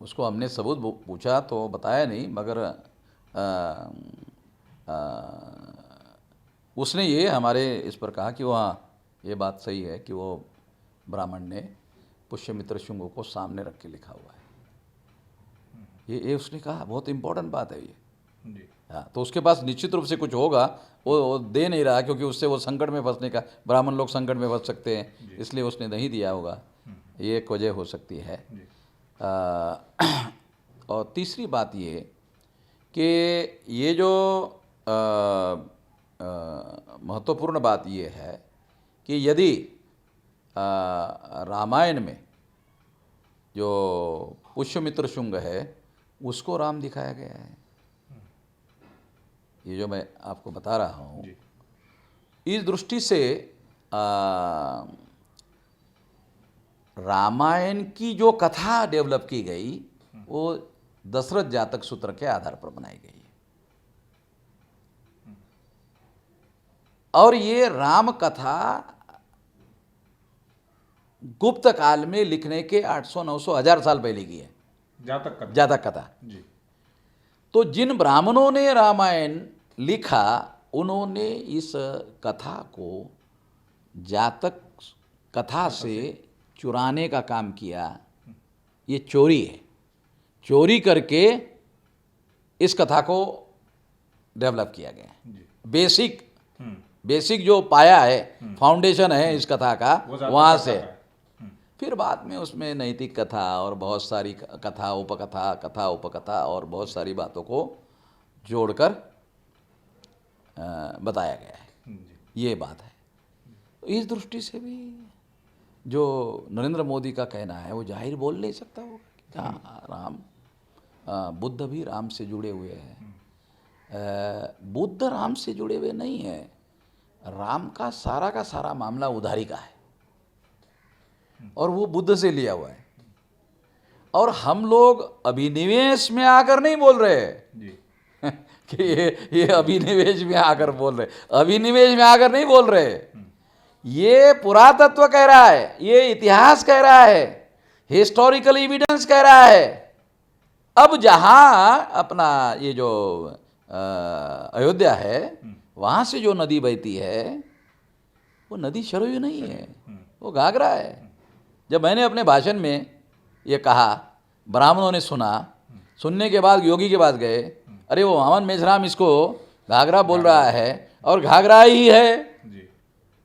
उसको हमने सबूत पूछा तो बताया नहीं, मगर उसने ये हमारे इस पर कहा कि वहाँ ये बात सही है कि वो ब्राह्मण ने पुष्यमित्र शुंग को सामने रख के लिखा हुआ है। ये उसने कहा, बहुत इम्पोर्टेंट बात है ये। जी हाँ, तो उसके पास निश्चित रूप से कुछ होगा, वो दे नहीं रहा, क्योंकि उससे वो संकट में फंसने का, ब्राह्मण लोग संकट में फंस सकते हैं, इसलिए उसने नहीं दिया होगा। ये एक वजह हो सकती है। और तीसरी बात ये कि ये जो महत्वपूर्ण बात ये है कि यदि रामायण में जो पुष्यमित्र शुंग है उसको राम दिखाया गया है, ये जो मैं आपको बता रहा हूँ, इस दृष्टि से रामायण की जो कथा डेवलप की गई वो दशरथ जातक सूत्र के आधार पर बनाई गई है। और ये राम कथा गुप्त काल में लिखने के 800, 900, 1000 साल पहले की है जातक कथा। जी तो जिन ब्राह्मणों ने रामायण लिखा, उन्होंने इस कथा को जातक कथा से चुराने का काम किया। ये चोरी है। चोरी करके इस कथा को डेवलप किया गया। बेसिक जो पाया है, फाउंडेशन है इस कथा का, वहाँ से फिर बाद में उसमें नैतिक कथा और बहुत सारी कथा उपकथा और बहुत सारी बातों को जोड़कर बताया गया है। ये बात है। तो इस दृष्टि से भी जो नरेंद्र मोदी का कहना है वो जाहिर बोल नहीं सकता होगा कि क्या राम बुद्ध भी राम से जुड़े हुए हैं। बुद्ध राम से जुड़े हुए नहीं है। राम का सारा मामला उधारी का है और वो बुद्ध से लिया हुआ है। और हम लोग अभिनिवेश में आकर नहीं बोल रहे कि ये अभिनिवेश में आकर बोल रहे, अभिनिवेश में आकर नहीं बोल रहे। ये पुरातत्व कह रहा है, ये इतिहास कह रहा है, हिस्टोरिकल एविडेंस कह रहा है। अब जहां अपना ये जो अयोध्या है, वहाँ से जो नदी बहती है वो नदी सरयू नहीं है, वो घाघरा है। जब मैंने अपने भाषण में ये कहा, ब्राह्मणों ने सुना, सुनने के बाद योगी के पास गए, अरे वो वामन मेश्राम इसको घाघरा बोल रहा है और घाघरा ही है। जी,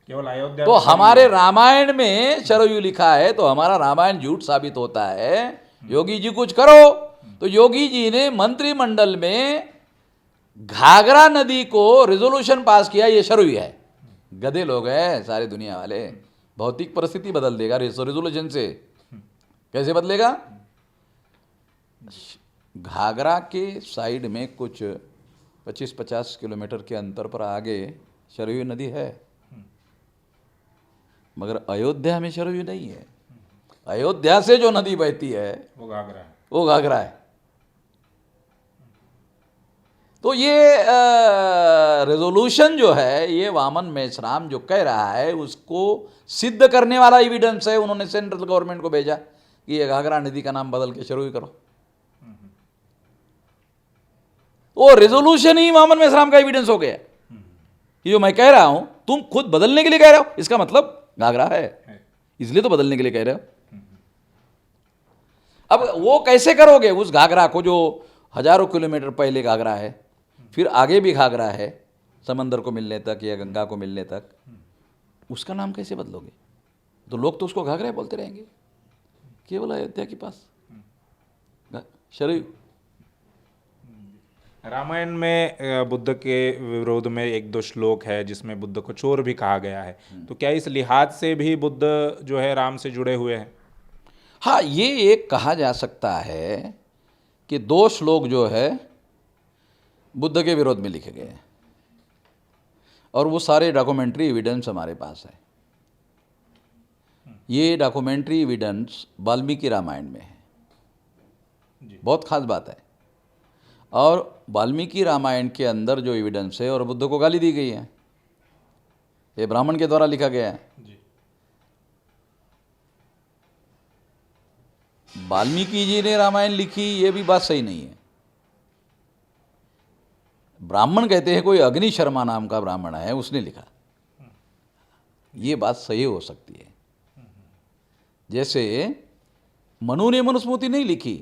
केवल अयोध्या तो में हमारे रामायण में सरयू लिखा है तो हमारा रामायण झूठ साबित होता है। योगी जी कुछ करो। तो योगी जी ने मंत्रिमंडल में घाघरा नदी को रिजोल्यूशन पास किया, ये सरयू है। गधे लोग हैं सारे दुनिया वाले। भौतिक परिस्थिति बदल देगा रिजोल्यूशन से, कैसे बदलेगा? घाघरा के साइड में कुछ 25-50 किलोमीटर के अंतर पर आगे सरयू नदी है, मगर अयोध्या में सरयू नहीं है। अयोध्या से जो नदी बहती है वो घाघरा है। वो घाघरा है। तो ये रेजोल्यूशन जो है, ये वामन मेश्राम जो कह रहा है उसको सिद्ध करने वाला एविडेंस है। उन्होंने सेंट्रल गवर्नमेंट को भेजा कि ये घाघरा नदी का नाम बदल के सरयू करो। वो रेजोल्यूशन ही वामन मेश्राम का एविडेंस हो गया कि जो मैं कह रहा हूं तुम खुद बदलने के लिए कह रहे हो, इसका मतलब घाघरा है, इसलिए तो बदलने के लिए कह रहे हो। अब वो कैसे करोगे उस घाघरा को जो हजारों किलोमीटर पहले घाघरा है, फिर आगे भी घाघरा है समंदर को मिलने तक या गंगा को मिलने तक, उसका नाम कैसे बदलोगे? तो लोग तो उसको घाघरा बोलते रहेंगे। केवल अयोध्या के पास सरयू। रामायण में बुद्ध के विरोध में 1-2 श्लोक है जिसमें बुद्ध को चोर भी कहा गया है। तो क्या इस लिहाज से भी बुद्ध जो है राम से जुड़े हुए हैं? हाँ, ये एक कहा जा सकता है कि 2 श्लोक जो है बुद्ध के विरोध में लिखे गए हैं और वो सारे डॉक्यूमेंट्री एविडेंस हमारे पास है। ये डॉक्यूमेंट्री एविडेंस वाल्मीकि रामायण में है, बहुत खास बात है। और वाल्मीकि रामायण के अंदर जो एविडेंस है, और बुद्ध को गाली दी गई है, ये ब्राह्मण के द्वारा लिखा गया है। वाल्मीकि जी ने रामायण लिखी ये भी बात सही नहीं है। ब्राह्मण कहते हैं कोई अग्नि शर्मा नाम का ब्राह्मण है उसने लिखा, ये बात सही हो सकती है। जैसे मनु ने मनुस्मृति नहीं लिखी,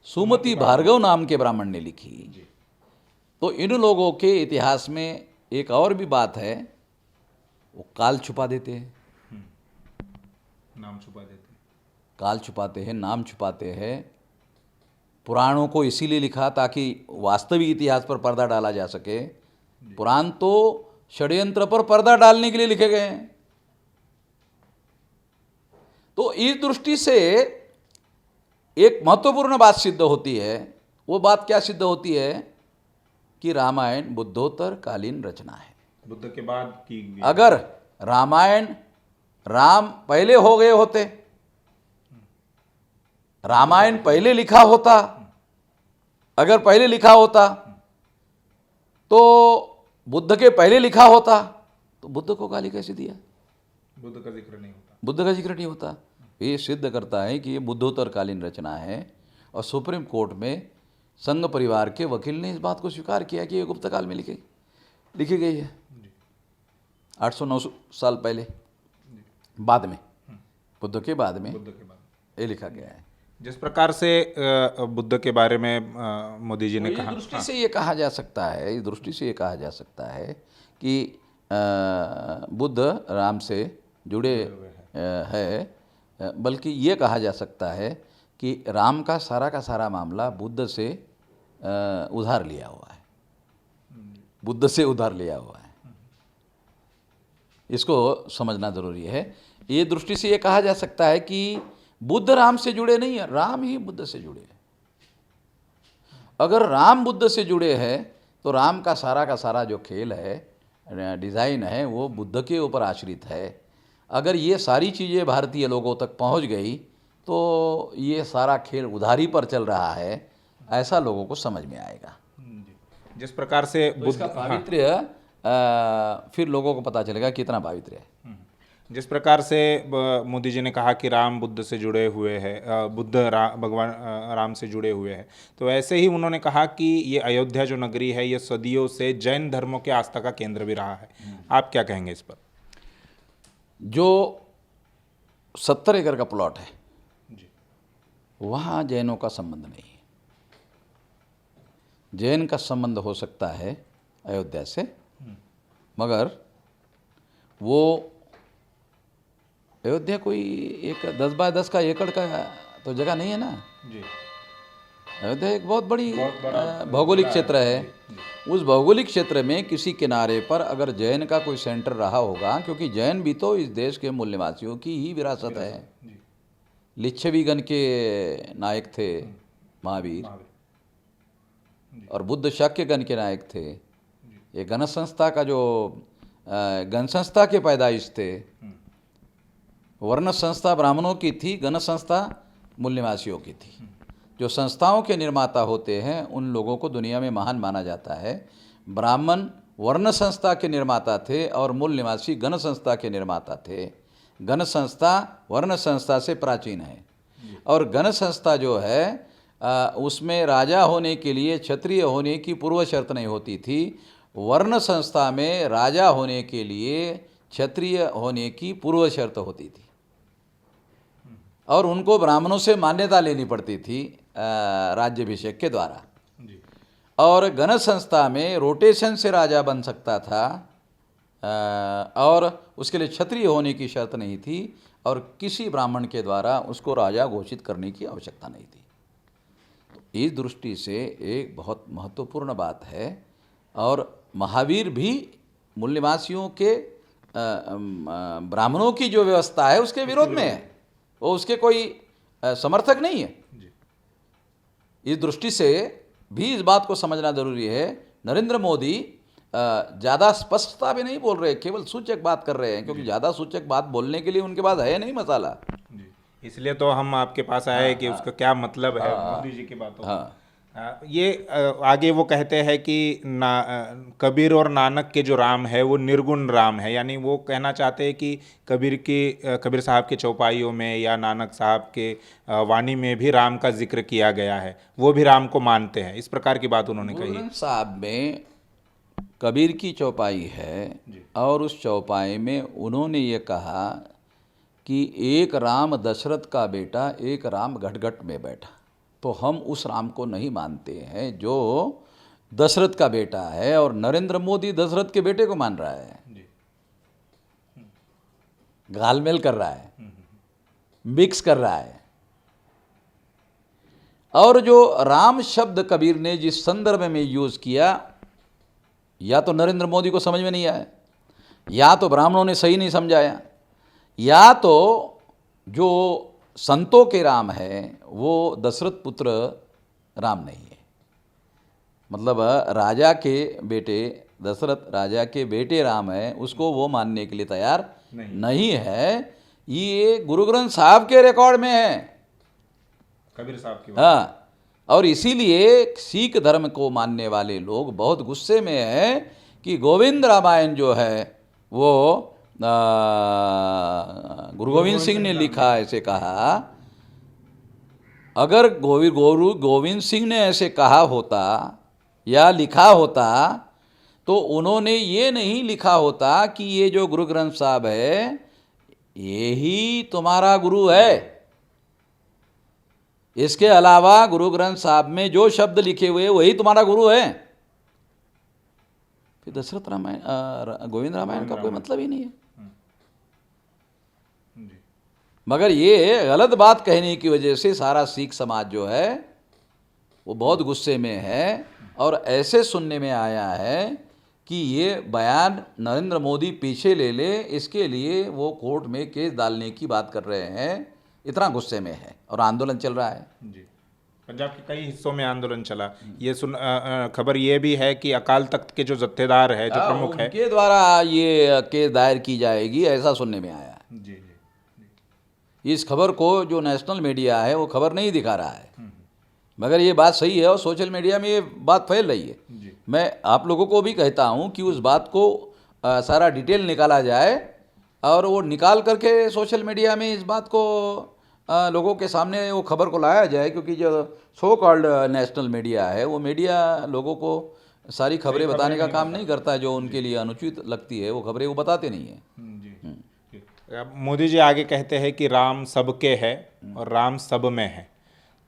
सुमति भार्गव नाम के ब्राह्मण ने लिखी। तो इन लोगों के इतिहास में एक और भी बात है, वो काल छुपा देते हैं, नाम छुपा देते हैं। काल छुपाते हैं, नाम छुपाते हैं। पुराणों को इसीलिए लिखा ताकि वास्तविक इतिहास पर पर्दा डाला जा सके। पुराण तो षड्यंत्र पर पर्दा डालने के लिए लिखे गए हैं। तो इस दृष्टि से एक महत्वपूर्ण बात सिद्ध होती है। वो बात क्या सिद्ध होती है कि रामायण बुद्धोत्तर कालीन रचना है। बुद्ध के बाद की गई। अगर रामायण राम पहले हो गए होते, रामायण पहले लिखा होता, अगर पहले लिखा होता तो बुद्ध के पहले लिखा होता, तो बुद्ध को गाली कैसे दिया? बुद्ध का जिक्र नहीं होता। बुद्ध का जिक्र नहीं होता। ये सिद्ध करता है कि ये बुद्धोत्तर कालीन रचना है। और सुप्रीम कोर्ट में संघ परिवार के वकील ने इस बात को स्वीकार किया कि ये गुप्त काल में लिखी गई है, 800-900 साल पहले, बाद में, बुद्ध के बाद में ये लिखा गया है। जिस प्रकार से बुद्ध के बारे में मोदी जी ने कहा, इस दृष्टि से ये कहा जा सकता है, इस दृष्टि से ये कहा जा सकता है कि बुद्ध राम से जुड़े है, बल्कि ये कहा जा सकता है कि राम का सारा मामला बुद्ध से उधार लिया हुआ है, बुद्ध से उधार लिया हुआ है। इसको समझना जरूरी है। ये दृष्टि से ये कहा जा सकता है कि बुद्ध राम से जुड़े नहीं है, राम ही बुद्ध से जुड़े हैं। अगर राम बुद्ध से जुड़े हैं तो राम का सारा जो खेल है, डिज़ाइन है, वो बुद्ध के ऊपर आश्रित है। अगर ये सारी चीज़ें भारतीय लोगों तक पहुंच गई तो ये सारा खेल उधारी पर चल रहा है, ऐसा लोगों को समझ में आएगा। जिस प्रकार से तो इसका पावित्र्य फिर लोगों को पता चलेगा कितना पावित्र्य है। जिस प्रकार से मोदी जी ने कहा कि राम बुद्ध से जुड़े हुए हैं, भगवान राम से जुड़े हुए हैं, तो ऐसे ही उन्होंने कहा कि ये अयोध्या जो नगरी है ये सदियों से जैन धर्मों के आस्था का केंद्र भी रहा है। आप क्या कहेंगे इस पर? जो 70 एकड़ का प्लॉट है जी वहाँ जैनों का संबंध नहीं है। जैन का संबंध हो सकता है अयोध्या से, मगर वो अयोध्या कोई एक 10 बाय 10 का एकड़ का तो जगह नहीं है ना। जी अयोध्या एक बहुत बड़ी भौगोलिक क्षेत्र है। उस भौगोलिक क्षेत्र में किसी किनारे पर अगर जैन का कोई सेंटर रहा होगा, क्योंकि जैन भी तो इस देश के मूल निवासियों की ही विरासत है। लिच्छवीगण के नायक थे महावीर, और बुद्ध शाक्यगण के नायक थे। ये गण संस्था का जो गण संस्था के पैदाइश थे। वर्ण संस्था ब्राह्मणों की थी, गण संस्था मूल निवासियों की थी। जो संस्थाओं के निर्माता होते हैं उन लोगों को दुनिया में महान माना जाता है। ब्राह्मण वर्ण संस्था के निर्माता थे और मूल निवासी गण संस्था के निर्माता थे। गण संस्था वर्ण संस्था से प्राचीन है, और गण संस्था जो है उसमें राजा होने के लिए क्षत्रिय होने की पूर्व शर्त नहीं होती थी। वर्ण संस्था में राजा होने के लिए क्षत्रिय होने की पूर्व शर्त होती थी, और उनको ब्राह्मणों से मान्यता लेनी पड़ती थी राज्याभिषेक के द्वारा। और गण संस्था में रोटेशन से राजा बन सकता था, और उसके लिए क्षत्रिय होने की शर्त नहीं थी, और किसी ब्राह्मण के द्वारा उसको राजा घोषित करने की आवश्यकता नहीं थी। तो इस दृष्टि से एक बहुत महत्वपूर्ण बात है। और महावीर भी मूल निवासियों के ब्राह्मणों की जो व्यवस्था है उसके विरोध में है, वो उसके कोई समर्थक नहीं है। इस दृष्टि से भी इस बात को समझना जरूरी है। नरेंद्र मोदी ज़्यादा स्पष्टता भी नहीं बोल रहे, केवल सूचक बात कर रहे हैं, क्योंकि ज़्यादा सूचक बात बोलने के लिए उनके पास है नहीं मसाला। इसलिए तो हम आपके पास आए कि उसका क्या मतलब है मोदी जी की बातों का। ये आगे वो कहते हैं कि कबीर और नानक के जो राम है वो निर्गुण राम है, यानी वो कहना चाहते हैं कि कबीर साहब के चौपाइयों में या नानक साहब के वाणी में भी राम का जिक्र किया गया है, वो भी राम को मानते हैं। इस प्रकार की बात उन्होंने कही। गुरु ग्रंथ साहब में कबीर की चौपाई है, और उस चौपाई में उन्होंने ये कहा कि एक राम दशरथ का बेटा, एक राम घटघट में बैठा। तो हम उस राम को नहीं मानते हैं जो दशरथ का बेटा है, और नरेंद्र मोदी दशरथ के बेटे को मान रहा है, घालमेल कर रहा है, मिक्स कर रहा है। और जो राम शब्द कबीर ने जिस संदर्भ में यूज किया, या तो नरेंद्र मोदी को समझ में नहीं आया, या तो ब्राह्मणों ने सही नहीं समझाया, या तो जो संतों के राम है वो दशरथ पुत्र राम नहीं है। मतलब राजा के बेटे दशरथ राजा के बेटे राम है, उसको वो मानने के लिए तैयार नहीं है। ये गुरु ग्रंथ साहब के रिकॉर्ड में है, कबीर साहब की। हाँ, और इसीलिए सिख धर्म को मानने वाले लोग बहुत गुस्से में है कि गोविंद रामायण जो है वो गुरु गोविंद सिंह ने लिखा, ऐसे कहा। अगर गुरु गोविंद सिंह ने ऐसे कहा होता या लिखा होता तो उन्होंने ये नहीं लिखा होता कि ये जो गुरु ग्रंथ साहब है यही तुम्हारा गुरु है। इसके अलावा गुरु ग्रंथ साहब में जो शब्द लिखे हुए वही तुम्हारा गुरु है। फिर दशरथ रामायण गोविंद रामायण का कोई मतलब ही नहीं है। मगर ये गलत बात कहने की वजह से सारा सिख समाज जो है वो बहुत गुस्से में है, और ऐसे सुनने में आया है कि ये बयान नरेंद्र मोदी पीछे ले ले, इसके लिए वो कोर्ट में केस डालने की बात कर रहे हैं। इतना गुस्से में है, और आंदोलन चल रहा है। जी, पंजाब के कई हिस्सों में आंदोलन चला। ये खबर ये भी है कि अकाल तख्त के जो जत्थेदार है, जो प्रमुख है, उनके द्वारा ये केस दायर की जाएगी, ऐसा सुनने में आया। जी। इस खबर को जो नेशनल मीडिया है वो खबर नहीं दिखा रहा है, मगर ये बात सही है, और सोशल मीडिया में ये बात फैल रही है। मैं आप लोगों को भी कहता हूँ कि उस बात को सारा डिटेल निकाला जाए, और वो निकाल करके सोशल मीडिया में इस बात को लोगों के सामने वो खबर को लाया जाए, क्योंकि जो सो कॉल्ड नेशनल मीडिया है वो मीडिया लोगों को सारी खबरें बताने का काम नहीं करता है। जो उनके लिए अनुचित लगती है वो खबरें वो बताते नहीं है। जी। अब मोदी जी आगे कहते हैं कि राम सबके है और राम सब में है,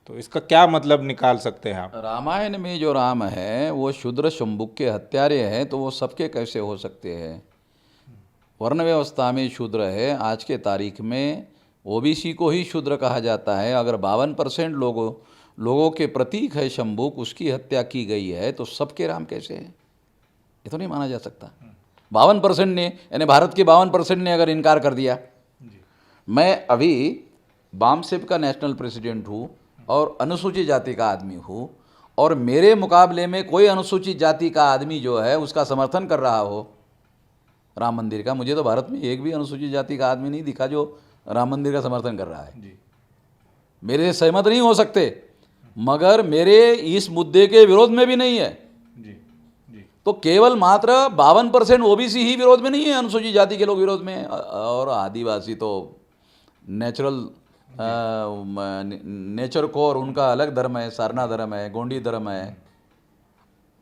तो इसका क्या मतलब निकाल सकते हैं आप? रामायण में जो राम है वो शूद्र शंभुक के हत्यारे हैं, तो वो सबके कैसे हो सकते हैं? वर्ण व्यवस्था में शूद्र है, आज के तारीख में ओबीसी को ही शूद्र कहा जाता है। अगर 52% लोगों के प्रतीक है शंभुक, उसकी हत्या की गई है, तो सबके राम कैसे है? ये तो नहीं माना जा सकता। 52% ने, यानी भारत के 52% ने अगर इनकार कर दिया। मैं अभी बामसेप का नेशनल प्रेसिडेंट हूँ और अनुसूचित जाति का आदमी हूँ, और मेरे मुकाबले में कोई अनुसूचित जाति का आदमी जो है उसका समर्थन कर रहा हो राम मंदिर का, मुझे तो भारत में एक भी अनुसूचित जाति का आदमी नहीं दिखा जो राम मंदिर का समर्थन कर रहा है। मेरे से सहमत नहीं हो सकते, मगर मेरे इस मुद्दे के विरोध में भी नहीं है। तो केवल मात्र 52% ओबीसी ही विरोध में नहीं है, अनुसूचित जाति के लोग विरोध में हैं। और आदिवासी तो नेचुरल नेचर को, और उनका अलग धर्म है, सारना धर्म है, गोंडी धर्म है,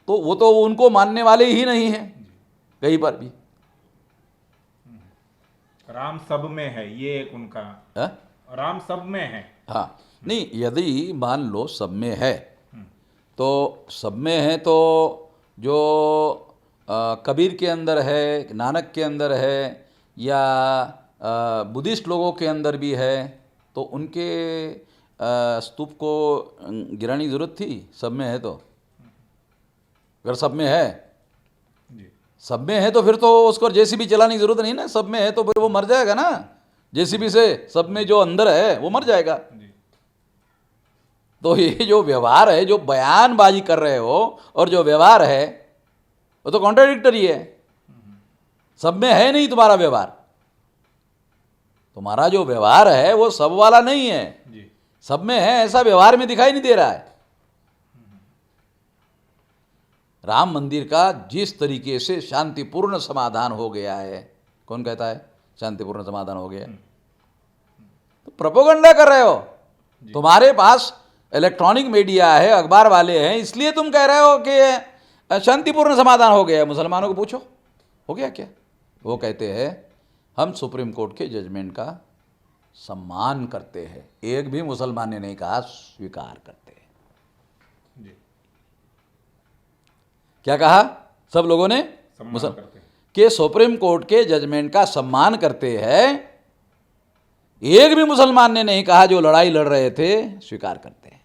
तो वो तो उनको मानने वाले ही नहीं हैं कहीं पर भी। राम सब में है, ये एक उनका है? राम सब में है। हाँ, नहीं, यदि मान लो सब में है, तो सब में है तो जो कबीर के अंदर है, नानक के अंदर है, या बुद्धिस्ट लोगों के अंदर भी है, तो उनके स्तूप को गिराने की जरूरत थी? सब में है तो, अगर सब में है, सब में है तो फिर तो उसको जेसीबी चलाने की जरूरत नहीं ना। सब में है तो फिर वो मर जाएगा ना जेसीबी से, सब में जो अंदर है वो मर जाएगा। तो ये जो व्यवहार है, जो बयानबाजी कर रहे हो और जो व्यवहार है, वो तो कॉन्ट्राडिक्टरी है। सब में है नहीं तुम्हारा व्यवहार, तुम्हारा जो व्यवहार है वो सब वाला नहीं है। सब में है ऐसा व्यवहार में दिखाई नहीं दे रहा है। राम मंदिर का जिस तरीके से शांतिपूर्ण समाधान हो गया है, कौन कहता है शांतिपूर्ण समाधान हो गया? तो प्रोपेगेंडा कर रहे हो। तुम्हारे पास इलेक्ट्रॉनिक मीडिया है, अखबार वाले हैं, इसलिए तुम कह रहे हो कि शांतिपूर्ण समाधान हो गया। मुसलमानों को पूछो हो गया क्या? वो कहते हैं हम सुप्रीम कोर्ट के जजमेंट का सम्मान करते हैं। एक भी मुसलमान ने नहीं कहा स्वीकार करते हैं। क्या कहा सब लोगों ने? कि सुप्रीम कोर्ट के जजमेंट का सम्मान करते हैं। एक भी मुसलमान ने नहीं कहा जो लड़ाई लड़ रहे थे स्वीकार करते हैं।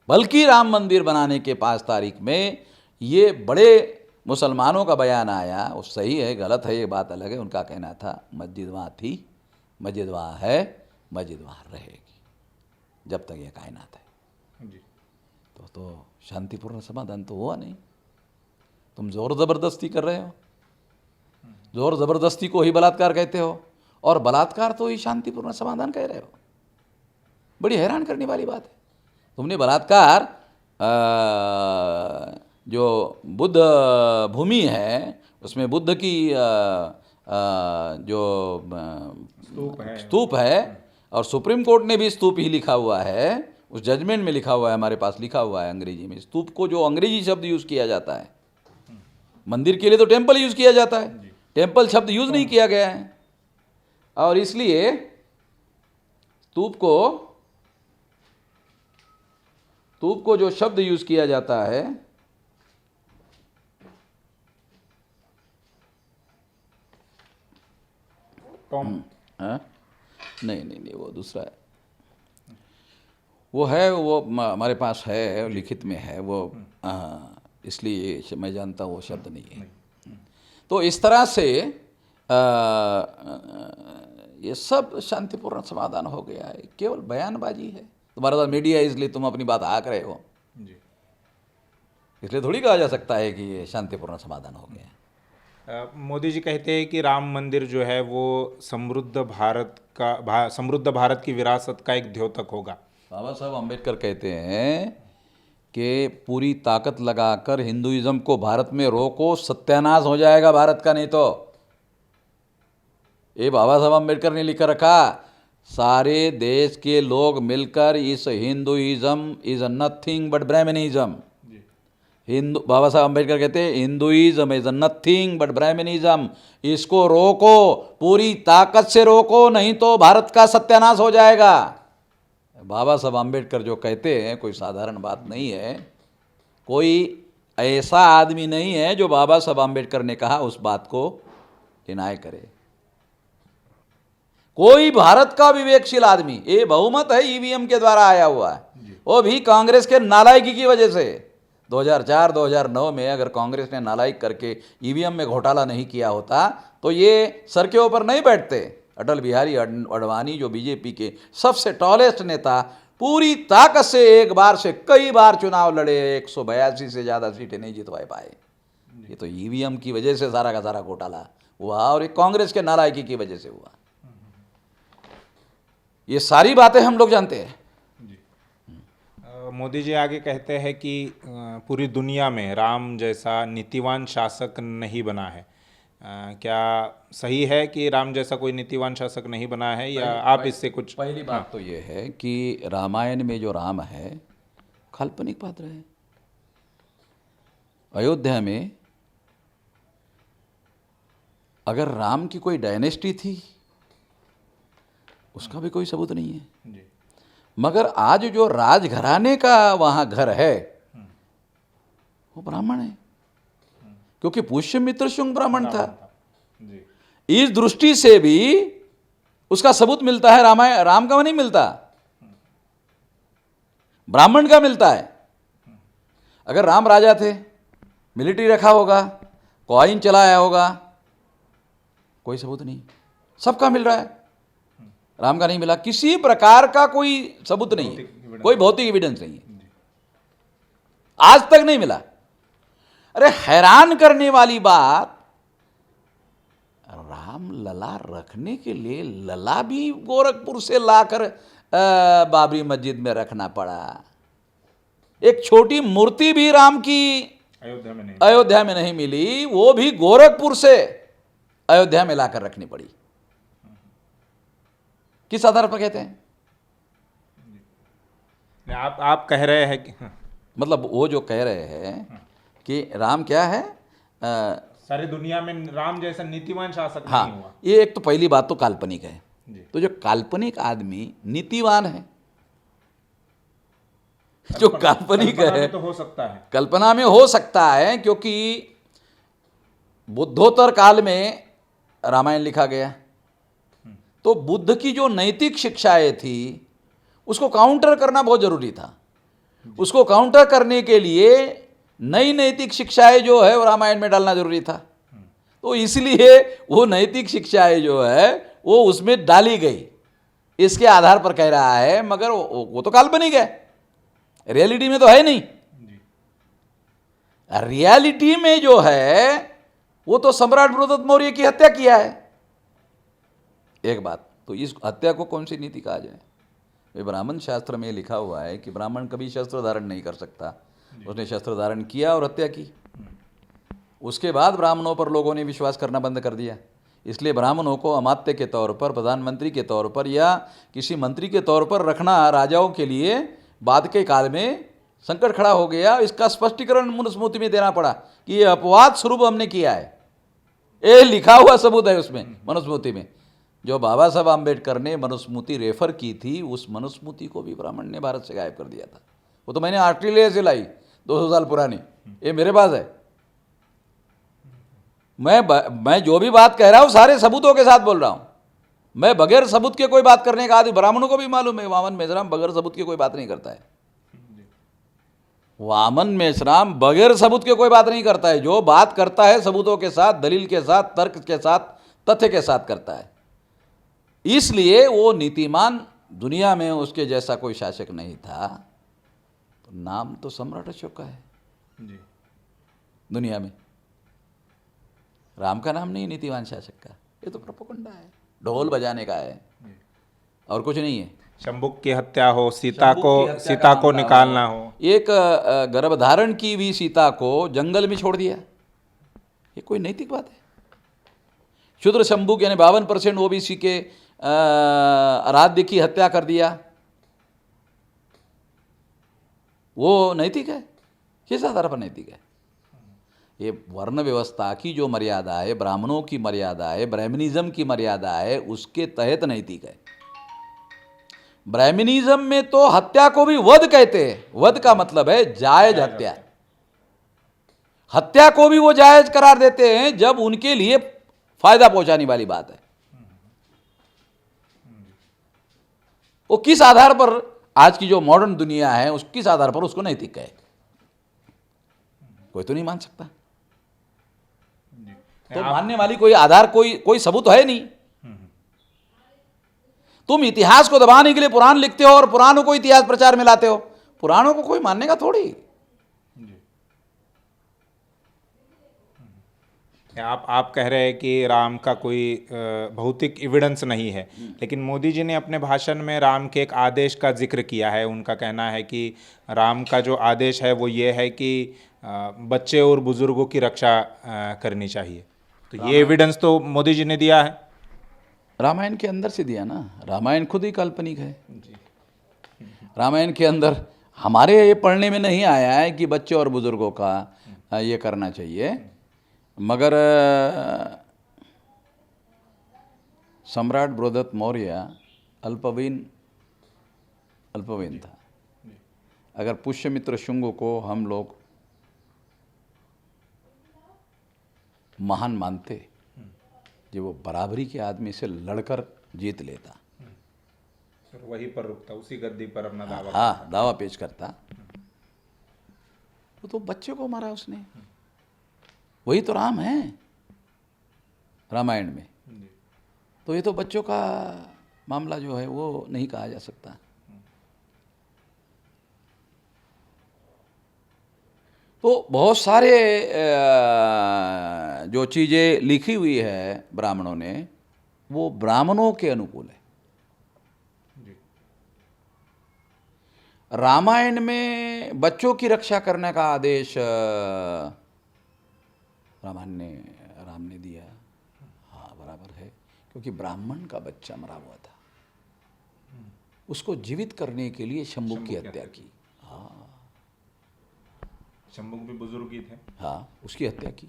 बल्कि राम मंदिर बनाने के 5 तारीख में ये बड़े मुसलमानों का बयान आया, वो सही है गलत है ये बात अलग है। उनका कहना था मस्जिद वहाँ थी, मस्जिद वहाँ है, मस्जिद वहाँ रहेगी जब तक ये कायनात है। तो शांतिपूर्ण समाधान तो हुआ नहीं। तुम जोर ज़बरदस्ती कर रहे हो, जोर ज़बरदस्ती को ही बलात्कार कहते हो, और बलात्कार तो ही शांतिपूर्ण समाधान कह रहे हो। बड़ी हैरान करने वाली बात है। तुमने बलात्कार जो बुद्ध भूमि है उसमें बुद्ध की जो स्तूप है, और सुप्रीम कोर्ट ने भी स्तूप ही लिखा हुआ है, उस जजमेंट में लिखा हुआ है, हमारे पास लिखा हुआ है अंग्रेजी में। स्तूप को जो अंग्रेजी शब्द यूज़ किया जाता है, मंदिर के लिए तो टेम्पल यूज़ किया जाता है, टेम्पल शब्द यूज़ नहीं किया गया है। और इसलिए स्तूप को जो शब्द यूज़ किया जाता है, नहीं वो दूसरा है, वो है, वो हमारे पास है, लिखित में है वो, इसलिए मैं जानता हूँ वो शब्द नहीं है। तो इस तरह से ये सब शांतिपूर्ण समाधान हो गया है। केवल बयानबाजी है। तुम्हारे पास मीडिया है इसलिए तुम अपनी बात हाँक रहे हो, इसलिए थोड़ी कहा जा सकता है कि ये शांतिपूर्ण समाधान हो गया। मोदी जी कहते हैं कि राम मंदिर जो है वो समृद्ध भारत की विरासत का एक द्योतक होगा। बाबा साहब अम्बेडकर कहते हैं कि पूरी ताकत लगाकर हिंदुइज्म को भारत में रोको, सत्यानाश हो जाएगा भारत का। नहीं तो ये बाबा साहब अम्बेडकर ने लिख रखा, सारे देश के लोग मिलकर इस Hinduism is nothing but Brahminism, Hindu, Baba Saheb Ambedkar कहते हैं Hinduism is nothing but Brahminism, इसको रोको, पूरी ताकत से रोको, नहीं तो भारत का सत्यानाश हो जाएगा। बाबा साहब अम्बेडकर जो कहते हैं कोई साधारण बात नहीं है, कोई ऐसा आदमी नहीं है जो बाबा साहब अम्बेडकर ने कहा उस बात को डिनाय करे। कोई भारत का विवेकशील आदमी, ये बहुमत है ईवीएम के द्वारा आया हुआ है, वो भी कांग्रेस के नालायकी की वजह से। 2004-2009 में अगर कांग्रेस ने नालायक करके ईवीएम में घोटाला नहीं किया होता तो ये सर के ऊपर नहीं बैठते। अटल बिहारी अडवाणी जो बीजेपी के सबसे टॉलेस्ट नेता, पूरी ताकत से एक बार से कई बार चुनाव लड़े, 182 से ज़्यादा सीटें नहीं जितवा पाए। ये तो ईवीएम की वजह से सारा का सारा घोटाला हुआ और ये कांग्रेस के नालायकी की वजह से हुआ। ये सारी बातें हम लोग जानते हैं। मोदी जी आगे कहते हैं कि पूरी दुनिया में राम जैसा नीतिवान शासक नहीं बना है। क्या सही है कि राम जैसा कोई नीतिवान शासक नहीं बना है, या आप इससे कुछ? पहली बात तो ये है कि रामायण में जो राम है काल्पनिक पात्र है। अयोध्या में अगर राम की कोई डायनेस्टी थी उसका भी कोई सबूत नहीं है जी। मगर आज जो राजघराने का वहाँ घर है वो ब्राह्मण है, क्योंकि पुष्यमित्र शुंग ब्राह्मण था। इस दृष्टि से भी उसका सबूत मिलता है, रामायण राम का नहीं मिलता, ब्राह्मण का मिलता है। अगर राम राजा थे, मिलिट्री रखा होगा, कॉइन चलाया होगा, कोई सबूत नहीं, सबका मिल रहा है, राम का नहीं मिला। किसी प्रकार का कोई सबूत नहीं है, कोई भौतिक एविडेंस नहीं है, आज तक नहीं मिला। अरे हैरान करने वाली बात, राम लला रखने के लिए लला भी गोरखपुर से लाकर बाबरी मस्जिद में रखना पड़ा। एक छोटी मूर्ति भी राम की अयोध्या में नहीं मिली, वो भी गोरखपुर से अयोध्या में लाकर रखनी पड़ी। किस आधार पर कहते हैं? आप कह रहे हैं कि मतलब वो जो कह रहे हैं कि राम क्या है, सारी दुनिया में राम जैसा नीतिवान शासक हाँ, नहीं हुआ। ये एक तो पहली बात तो काल्पनिक है जी। तो जो काल्पनिक आदमी नीतिवान है, जो काल्पनिक है, तो हो सकता है, कल्पना में हो सकता है, क्योंकि बुद्धोत्तर काल में रामायण लिखा गया तो बुद्ध की जो नैतिक शिक्षाएं थी उसको काउंटर करना बहुत जरूरी था। उसको काउंटर करने के लिए नई नैतिक शिक्षाएं जो है वो रामायण में डालना जरूरी था। तो इसलिए वो नैतिक शिक्षाएं जो है वो उसमें डाली गई, इसके आधार पर कह रहा है। मगर वो तो काल्पनिक है, रियलिटी में तो है नहीं। रियलिटी में जो है वो तो सम्राट बृहद्रथ मौर्य की हत्या किया है। एक बात तो इस हत्या को कौन सी नीति कहा जाए? ये ब्राह्मण शास्त्र में लिखा हुआ है कि ब्राह्मण कभी शस्त्र धारण नहीं कर सकता। उसने शस्त्र धारण किया और हत्या की। उसके बाद ब्राह्मणों पर लोगों ने विश्वास करना बंद कर दिया। इसलिए ब्राह्मणों को अमात्य के तौर पर, प्रधानमंत्री के तौर पर या किसी मंत्री के तौर पर रखना राजाओं के लिए बाद के काल में संकट खड़ा हो गया। इसका स्पष्टीकरण मनुस्मृति में देना पड़ा कि ये अपवाद स्वरूप हमने किया है। ये लिखा हुआ सबूत है उसमें मनुस्मृति में। जो बाबा साहब आम्बेडकर ने मनुस्मृति रेफर की थी, उस मनुस्मृति को भी ब्राह्मण ने भारत से गायब कर दिया था। वो तो मैंने ऑस्ट्रेलिया से लाई, 200 साल पुरानी, ये मेरे पास है। मैं जो भी बात कह रहा हूँ सारे सबूतों के साथ बोल रहा हूँ। मैं बगैर सबूत के कोई बात करने का आदि, ब्राह्मणों को भी मालूम है वामन मेश्राम बगैर सबूत के कोई बात नहीं करता है। वामन मेश्राम बगैर सबूत के कोई बात नहीं करता है। जो बात करता है सबूतों के साथ, दलील के साथ, तर्क के साथ, तथ्य के साथ करता है। इसलिए वो नीतिमान, दुनिया में उसके जैसा कोई शासक नहीं था। तो नाम तो सम्राट अशोक का है जी। दुनिया में राम का नाम नहीं नीतिवान शासक का। ये तो प्रोपेगेंडा है, ढोल बजाने का है और कुछ नहीं है। शंबुक की हत्या हो, सीता को निकालना हो, एक गर्भधारण की हुई सीता को जंगल में छोड़ दिया, ये कोई नैतिक बात है? शूद्र शंभुक यानी 52% ओबीसी के आराध्य की हत्या कर दिया, वो नैतिक है? किस आधार पर नैतिक है? ये वर्ण व्यवस्था की जो मर्यादा है, ब्राह्मणों की मर्यादा है, ब्राह्मणिज्म की मर्यादा है, उसके तहत नैतिक है। ब्राह्मणिज्म में तो हत्या को भी वध कहते हैं। वध का मतलब है जायज हत्या। हत्या को भी वो जायज करार देते हैं जब उनके लिए फायदा पहुंचाने वाली बात है। वो किस आधार पर, आज की जो मॉडर्न दुनिया है उस किस आधार पर उसको नैतिक कहे? कोई तो नहीं मान सकता। तो मानने वाली कोई आधार, कोई सबूत है नहीं। तुम इतिहास को दबाने के लिए पुराण लिखते हो और पुराणों को इतिहास प्रचार में लाते हो। पुराणों को कोई मानने का थोड़ी। आप कह रहे हैं कि राम का कोई भौतिक एविडेंस नहीं है, लेकिन मोदी जी ने अपने भाषण में राम के एक आदेश का जिक्र किया है। उनका कहना है कि राम का जो आदेश है वो ये है कि बच्चे और बुजुर्गों की रक्षा करनी चाहिए। तो ये एविडेंस तो मोदी जी ने दिया है, रामायण के अंदर से दिया ना। रामायण खुद ही काल्पनिक है। रामायण के अंदर हमारे ये पढ़ने में नहीं आया है कि बच्चे और बुजुर्गों का ये करना चाहिए, मगर सम्राट बृहदत्त मौर्य अल्पवयीन था। अगर पुष्यमित्र शुंग को हम लोग महान मानते, जो वो बराबरी के आदमी से लड़कर जीत लेता, वहीं पर रुकता, उसी गद्दी पर अपना दावा हाँ दावा पेश करता, तो बच्चे को मारा उसने। वही तो राम है रामायण में। तो ये तो बच्चों का मामला जो है वो नहीं कहा जा सकता। तो बहुत सारे जो चीज़ें लिखी हुई है ब्राह्मणों ने, वो ब्राह्मणों के अनुकूल है। रामायण में बच्चों की रक्षा करने का आदेश राम ने दिया, हाँ बराबर है, क्योंकि ब्राह्मण का बच्चा मरा हुआ था, उसको जीवित करने के लिए शंभुक की हत्या की। हाँ, शंभुक भी बुजुर्ग ही थे। हाँ, उसकी हत्या की।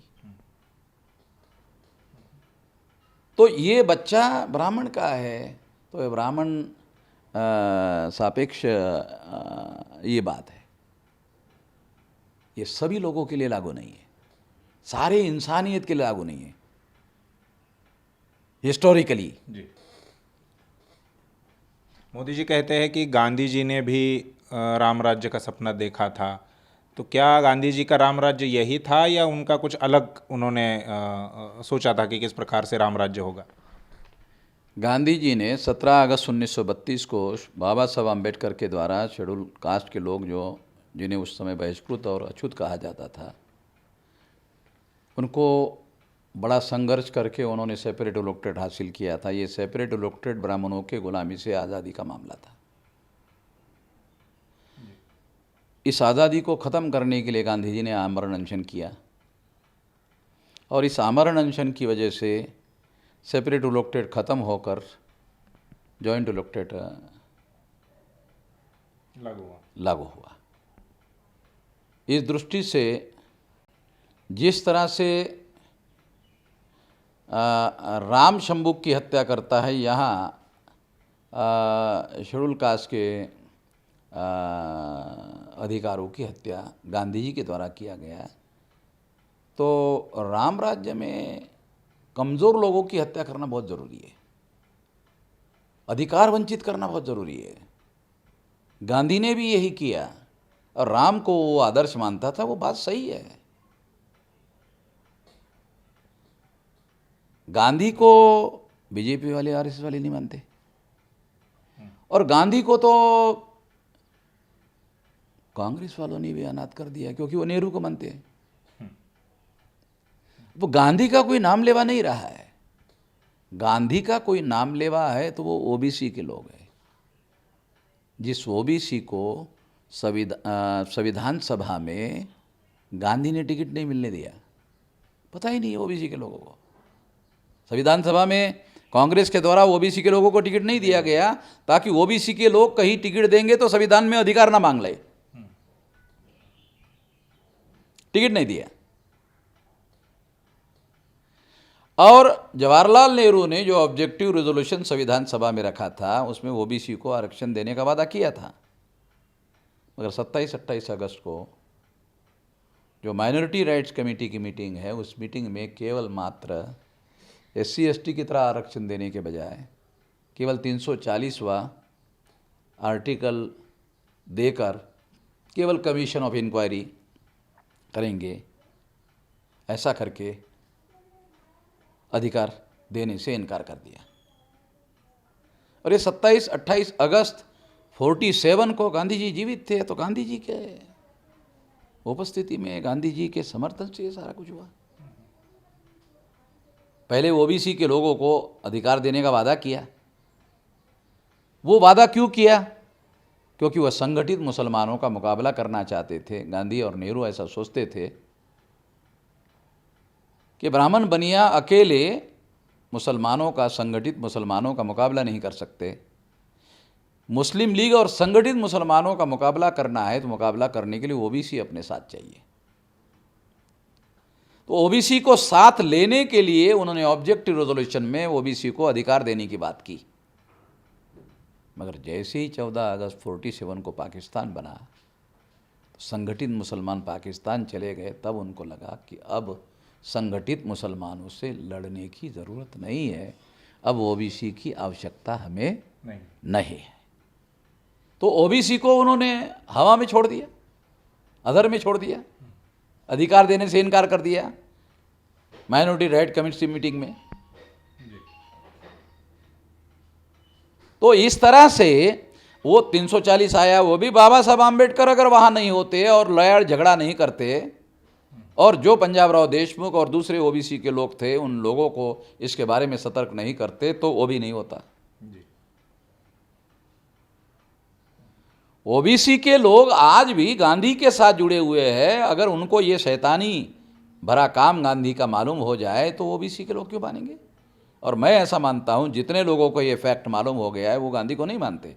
तो ये बच्चा ब्राह्मण का है, तो ये ब्राह्मण सापेक्ष ये बात है। ये सभी लोगों के लिए लागू नहीं है, सारे इंसानियत के लिए लागू नहीं है हिस्टोरिकली। जी, मोदी जी कहते हैं कि गांधी जी ने भी राम राज्य का सपना देखा था। तो क्या गांधी जी का राम राज्य यही था या उनका कुछ अलग उन्होंने सोचा था कि किस प्रकार से राम राज्य होगा? गांधी जी ने 17 अगस्त 1932 को बाबा साहब अम्बेडकर के द्वारा शेड्यूल कास्ट के लोग जिन्हें उस समय बहिष्कृत और अछूत कहा जाता था, उनको बड़ा संघर्ष करके उन्होंने सेपरेट इलेक्टेड हासिल किया था। ये सेपरेट इलेक्टेड ब्राह्मणों के गुलामी से आज़ादी का मामला था। इस आज़ादी को ख़त्म करने के लिए गांधी जी ने आमरण अनशन किया, और इस आमरण अनशन की वजह से सेपरेट इलेक्टेड ख़त्म होकर जॉइंट इलेक्टेड लागू हुआ। इस दृष्टि से जिस तरह से राम शंभुक की हत्या करता है, यहाँ शेड्यूल कास्ट के अधिकारों की हत्या गांधी जी के द्वारा किया गया। तो राम राज्य में कमज़ोर लोगों की हत्या करना बहुत ज़रूरी है, अधिकार वंचित करना बहुत ज़रूरी है। गांधी ने भी यही किया, और राम को वो आदर्श मानता था, वो बात सही है। गांधी को बीजेपी वाले आरएसएस वाले नहीं मानते, और गांधी को तो कांग्रेस वालों ने भी अनाथ कर दिया, क्योंकि वो नेहरू को मानते हैं। वो गांधी का कोई नाम लेवा नहीं रहा है। गांधी का कोई नाम लेवा है तो वो ओबीसी के लोग हैं। जिस ओबीसी को संविधान सभा में गांधी ने टिकट नहीं मिलने दिया, पता ही नहीं ओबीसी के लोगों को। संविधान सभा में कांग्रेस के द्वारा ओबीसी के लोगों को टिकट नहीं दिया गया ताकि ओबीसी के लोग कहीं टिकट देंगे तो संविधान में अधिकार ना मांग ले, टिकट नहीं दिया। और जवाहरलाल नेहरू ने जो ऑब्जेक्टिव रेजोल्यूशन संविधान सभा में रखा था उसमें ओबीसी को आरक्षण देने का वादा किया था, मगर 27-28 अगस्त को जो माइनॉरिटी राइट्स कमेटी की मीटिंग है उस मीटिंग में केवल मात्र SC/ST की तरह आरक्षण देने के बजाय केवल 340वां आर्टिकल देकर केवल कमीशन ऑफ इंक्वायरी करेंगे ऐसा करके अधिकार देने से इनकार कर दिया। और ये 27-28 अगस्त 47 को गांधी जी जीवित थे, तो गांधी जी के उपस्थिति में गांधी जी के समर्थन से ये सारा कुछ हुआ। पहले ओबीसी के लोगों को अधिकार देने का वादा किया। वो वादा क्यों किया? क्योंकि वह संगठित मुसलमानों का मुकाबला करना चाहते थे। गांधी और नेहरू ऐसा सोचते थे कि ब्राह्मण बनिया अकेले मुसलमानों का, संगठित मुसलमानों का मुकाबला नहीं कर सकते। मुस्लिम लीग और संगठित मुसलमानों का मुकाबला करना है तो मुकाबला करने के लिए ओबीसी अपने साथ चाहिए। तो ओबीसी को साथ लेने के लिए उन्होंने ऑब्जेक्टिव रेजोल्यूशन में ओबीसी को अधिकार देने की बात की। मगर जैसे ही 14 अगस्त 47 को पाकिस्तान बना तो संगठित मुसलमान पाकिस्तान चले गए, तब उनको लगा कि अब संगठित मुसलमानों से लड़ने की ज़रूरत नहीं है, अब ओबीसी की आवश्यकता हमें नहीं है। तो ओबीसी को उन्होंने हवा में छोड़ दिया, अधर में छोड़ दिया, अधिकार देने से इनकार कर दिया माइनॉरिटी राइट कमेटी मीटिंग में। तो इस तरह से वो 340 आया। वो भी बाबा साहब आम्बेडकर अगर वहाँ नहीं होते और लड़ झगड़ा नहीं करते और जो पंजाब राव देशमुख और दूसरे ओबीसी के लोग थे उन लोगों को इसके बारे में सतर्क नहीं करते तो वो भी नहीं होता। ओबीसी के लोग आज भी गांधी के साथ जुड़े हुए हैं। अगर उनको ये शैतानी भरा काम गांधी का मालूम हो जाए तो ओबीसी के लोग क्यों मानेंगे? और मैं ऐसा मानता हूँ जितने लोगों को ये फैक्ट मालूम हो गया है वो गांधी को नहीं मानते।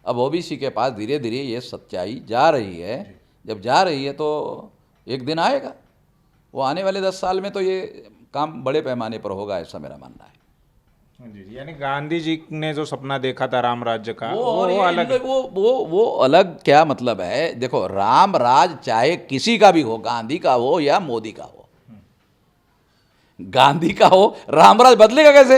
अब ओबीसी के पास धीरे धीरे ये सच्चाई जा रही है। जब जा रही है तो एक दिन आएगा, वो आने वाले 10 साल में तो ये काम बड़े पैमाने पर होगा, ऐसा मेरा मानना है। जी, यानी गांधी जी ने जो सपना देखा था राम राज्य का वो अलग। वो अलग क्या मतलब है? देखो, राम राज चाहे किसी का भी हो, गांधी का हो या मोदी का हो, गांधी का हो, रामराज बदलेगा कैसे?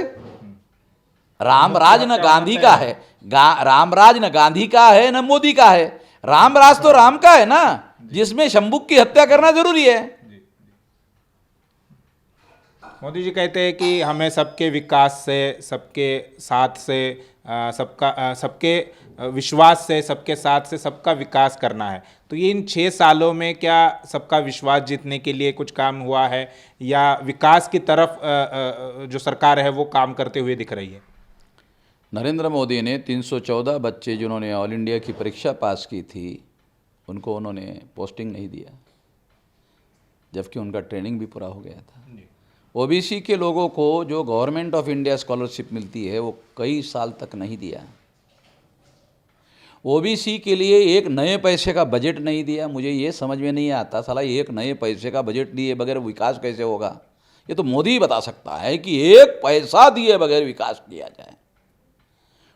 रामराज न गांधी का है, रामराज न गांधी का है न मोदी का है। रामराज तो राम का है ना, जिसमें शंभुक की हत्या करना जरूरी है। मोदी जी कहते हैं कि हमें सबके विकास से, सबके साथ से, सबके विश्वास से, सबके साथ से सबका विकास करना है। तो ये इन 6 सालों में क्या सबका विश्वास जीतने के लिए कुछ काम हुआ है या विकास की तरफ जो सरकार है वो काम करते हुए दिख रही है? नरेंद्र मोदी ने 314 बच्चे जिन्होंने ऑल इंडिया की परीक्षा पास की थी उनको उन्होंने पोस्टिंग नहीं दिया, जबकि उनका ट्रेनिंग भी पूरा हो गया था। ओबीसी के लोगों को जो गवर्नमेंट ऑफ इंडिया स्कॉलरशिप मिलती है वो कई साल तक नहीं दिया। ओबीसी के लिए एक नए पैसे का बजट नहीं दिया। मुझे ये समझ में नहीं आता, साला एक नए पैसे का बजट दिए बगैर विकास कैसे होगा? ये तो मोदी ही बता सकता है कि एक पैसा दिए बगैर विकास किया जाए।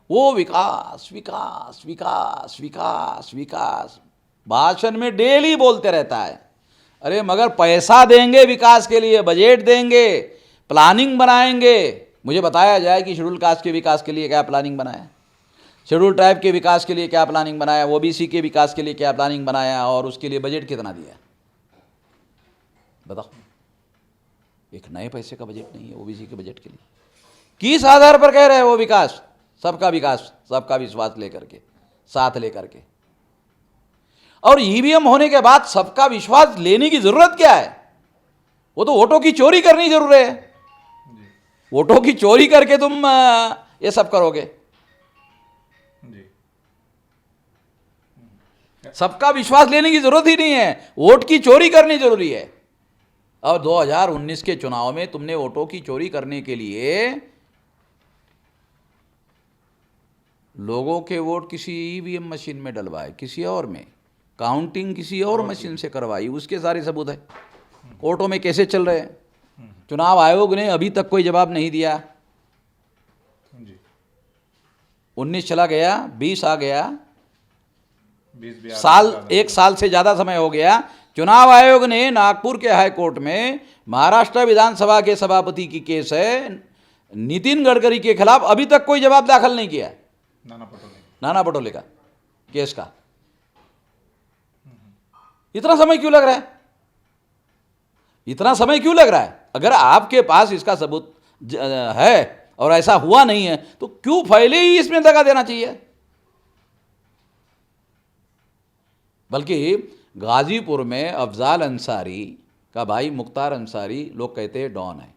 वो विकास विकास विकास विकास विकास भाषण में डेली बोलते रहता है। अरे मगर पैसा देंगे विकास के लिए, बजट देंगे, प्लानिंग बनाएंगे। मुझे बताया जाए कि शेड्यूल कास्ट के विकास के लिए क्या प्लानिंग बनाया, शेड्यूल ट्राइब के विकास के लिए क्या प्लानिंग बनाया, ओबीसी के विकास के लिए क्या प्लानिंग बनाया और उसके लिए बजट कितना दिया? बताओ। एक नए पैसे का बजट नहीं है ओबीसी के बजट के लिए। किस आधार पर कह रहे हैं वो विकास? सबका विकास, सबका विश्वास लेकर के, साथ लेकर के। और ईवीएम होने के बाद सबका विश्वास लेने की जरूरत क्या है? वो तो वोटों की चोरी करनी जरूर है। वोटों की चोरी करके तुम ये सब करोगे। सबका विश्वास लेने की जरूरत ही नहीं है, वोट की चोरी करनी जरूरी है। और 2019 के चुनाव में तुमने वोटों की चोरी करने के लिए लोगों के वोट किसी ईवीएम मशीन में डलवाए, किसी और में काउंटिंग किसी और मशीन से करवाई, उसके सारे सबूत है। कोर्टों में कैसे चल रहे हैं, चुनाव आयोग ने अभी तक कोई जवाब नहीं दिया। 19 चला गया, 20 आ गया, 1 साल से ज़्यादा समय हो गया। चुनाव आयोग ने नागपुर के हाई कोर्ट में महाराष्ट्र विधानसभा के सभापति की केस है नितिन गडकरी के खिलाफ, अभी तक कोई जवाब दाखिल नहीं किया। नाना पटोले का केस का इतना समय क्यों लग रहा है? इतना समय क्यों लग रहा है? अगर आपके पास इसका सबूत है और ऐसा हुआ नहीं है तो क्यों पहले ही इसमें दगा देना चाहिए? बल्कि गाजीपुर में अफजाल अंसारी का भाई मुख्तार अंसारी, लोग कहते हैं डॉन है,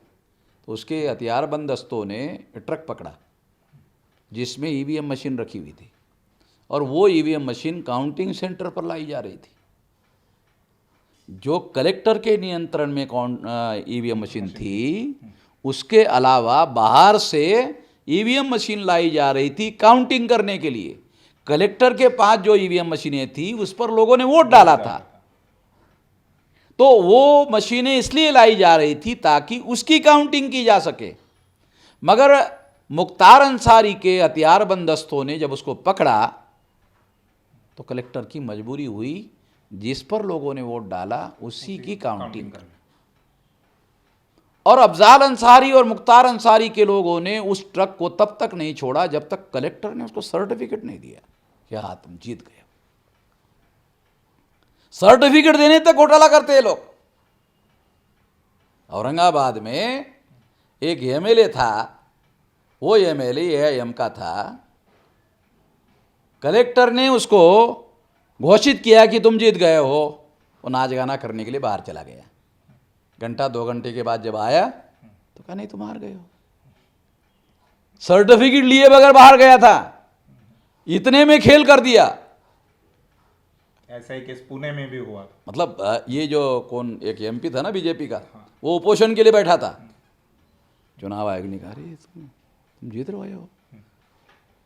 तो उसके हथियारबंद दस्तों ने ट्रक पकड़ा जिसमें ईवीएम मशीन रखी हुई थी और वो ईवीएम मशीन काउंटिंग सेंटर पर लाई जा रही थी। जो कलेक्टर के नियंत्रण में ईवीएम मशीन थी, उसके अलावा बाहर से ईवीएम मशीन लाई जा रही थी काउंटिंग करने के लिए। कलेक्टर के पास जो ईवीएम मशीनें थी उस पर लोगों ने वोट डाला था, तो वो मशीनें इसलिए लाई जा रही थी ताकि उसकी काउंटिंग की जा सके। मगर मुख्तार अंसारी के हथियारबंद दस्तों ने जब उसको पकड़ा तो कलेक्टर की मजबूरी हुई जिस पर लोगों ने वोट डाला उसी की काउंटिंग करनी। और अफजाल अंसारी और मुख्तार अंसारी के लोगों ने उस ट्रक को तब तक नहीं छोड़ा जब तक कलेक्टर ने उसको सर्टिफिकेट नहीं दिया कि हाँ तुम जीत गए। सर्टिफिकेट देने तक घोटाला करते हैं लोग। औरंगाबाद में एक एमएलए था, वो एमएलए एआईएम का था, कलेक्टर ने उसको घोषित किया कि तुम जीत गए हो, वो नाच गाना करने के लिए बाहर चला गया। घंटा 2 घंटे के बाद जब आया तो कहा नहीं तुम हार गए हो। सर्टिफिकेट लिए बगैर बाहर गया था, इतने में खेल कर दिया। ऐसा ही केस पुणे में भी हुआ। मतलब ये जो कौन एक एमपी था ना बीजेपी का, वो उपोषण के लिए बैठा था। चुनाव आयोग ने कहा अरे तुम जीत रहे हो,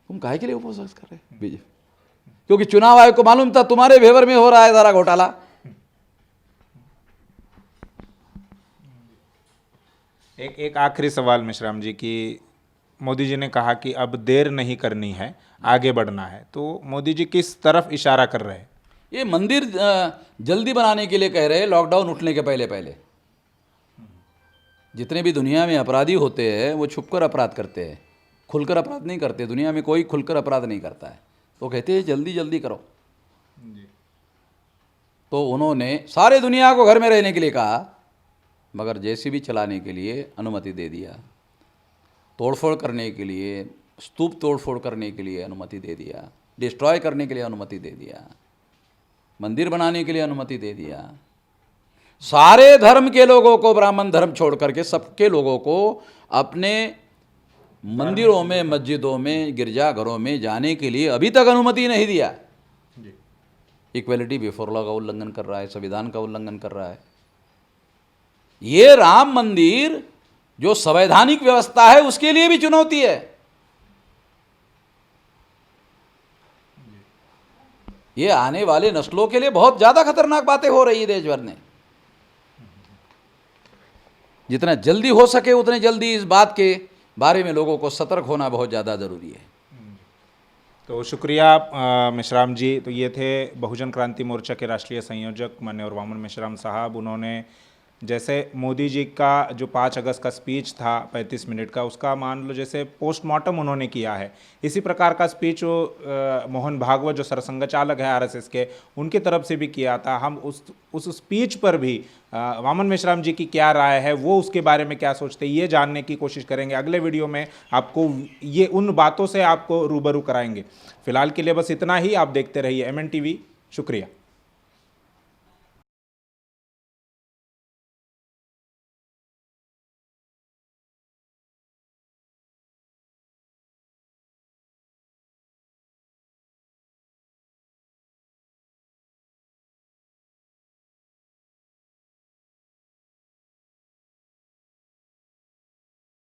तुम काहे के लिए उपोषण कर रहे हो बीजेपी? क्योंकि चुनाव आयोग को मालूम था तुम्हारे फेवर में हो रहा है सारा घोटाला। एक आखिरी सवाल मिश्राम जी की, मोदी जी ने कहा कि अब देर नहीं करनी है, आगे बढ़ना है, तो मोदी जी किस तरफ इशारा कर रहे हैं? ये मंदिर जल्दी बनाने के लिए कह रहे हैं, लॉकडाउन उठने के पहले पहले। जितने भी दुनिया में अपराधी होते हैं वो छुपकर अपराध करते हैं, खुलकर अपराध नहीं करते। दुनिया में कोई खुलकर अपराध नहीं करता है, तो कहते हैं जल्दी जल्दी करो। तो उन्होंने सारे दुनिया को घर में रहने के लिए कहा, मगर जेसीबी चलाने के लिए अनुमति दे दिया, तोड़फोड़ करने के लिए, स्तूप तोड़फोड़ करने के लिए अनुमति दे दिया, डिस्ट्रॉय करने के लिए अनुमति दे दिया, मंदिर बनाने के लिए अनुमति दे दिया। सारे धर्म के लोगों को, ब्राह्मण धर्म छोड़ करके सबके लोगों को अपने मंदिरों में, मस्जिदों में, गिरजाघरों में जाने के लिए अभी तक अनुमति नहीं दिया। इक्वलिटी बिफोर लॉ का उल्लंघन कर रहा है, संविधान का उल्लंघन कर रहा है। ये राम मंदिर जो संवैधानिक व्यवस्था है उसके लिए भी चुनौती है। ये आने वाले नस्लों के लिए बहुत ज्यादा खतरनाक बातें हो रही है देश भर में। जितना जल्दी हो सके उतने जल्दी इस बात के बारे में लोगों को सतर्क होना बहुत ज़्यादा ज़रूरी है। तो शुक्रिया मिश्राम जी। तो ये थे बहुजन क्रांति मोर्चा के राष्ट्रीय संयोजक माननीय वामन मिश्राम साहब। उन्होंने जैसे मोदी जी का जो 5 अगस्त का स्पीच था 35 मिनट का, उसका मान लो जैसे पोस्टमार्टम उन्होंने किया है, इसी प्रकार का स्पीच मोहन भागवत जो सरसंघचालक है आरएसएस के, उनकी तरफ से भी किया था। हम उस स्पीच पर भी वामन मिश्राम जी की क्या राय है, वो उसके बारे में क्या सोचते हैं, ये जानने की कोशिश करेंगे। अगले वीडियो में आपको ये उन बातों से आपको रूबरू कराएंगे। फिलहाल के लिए बस इतना ही। आप देखते रहिए MN TV। शुक्रिया।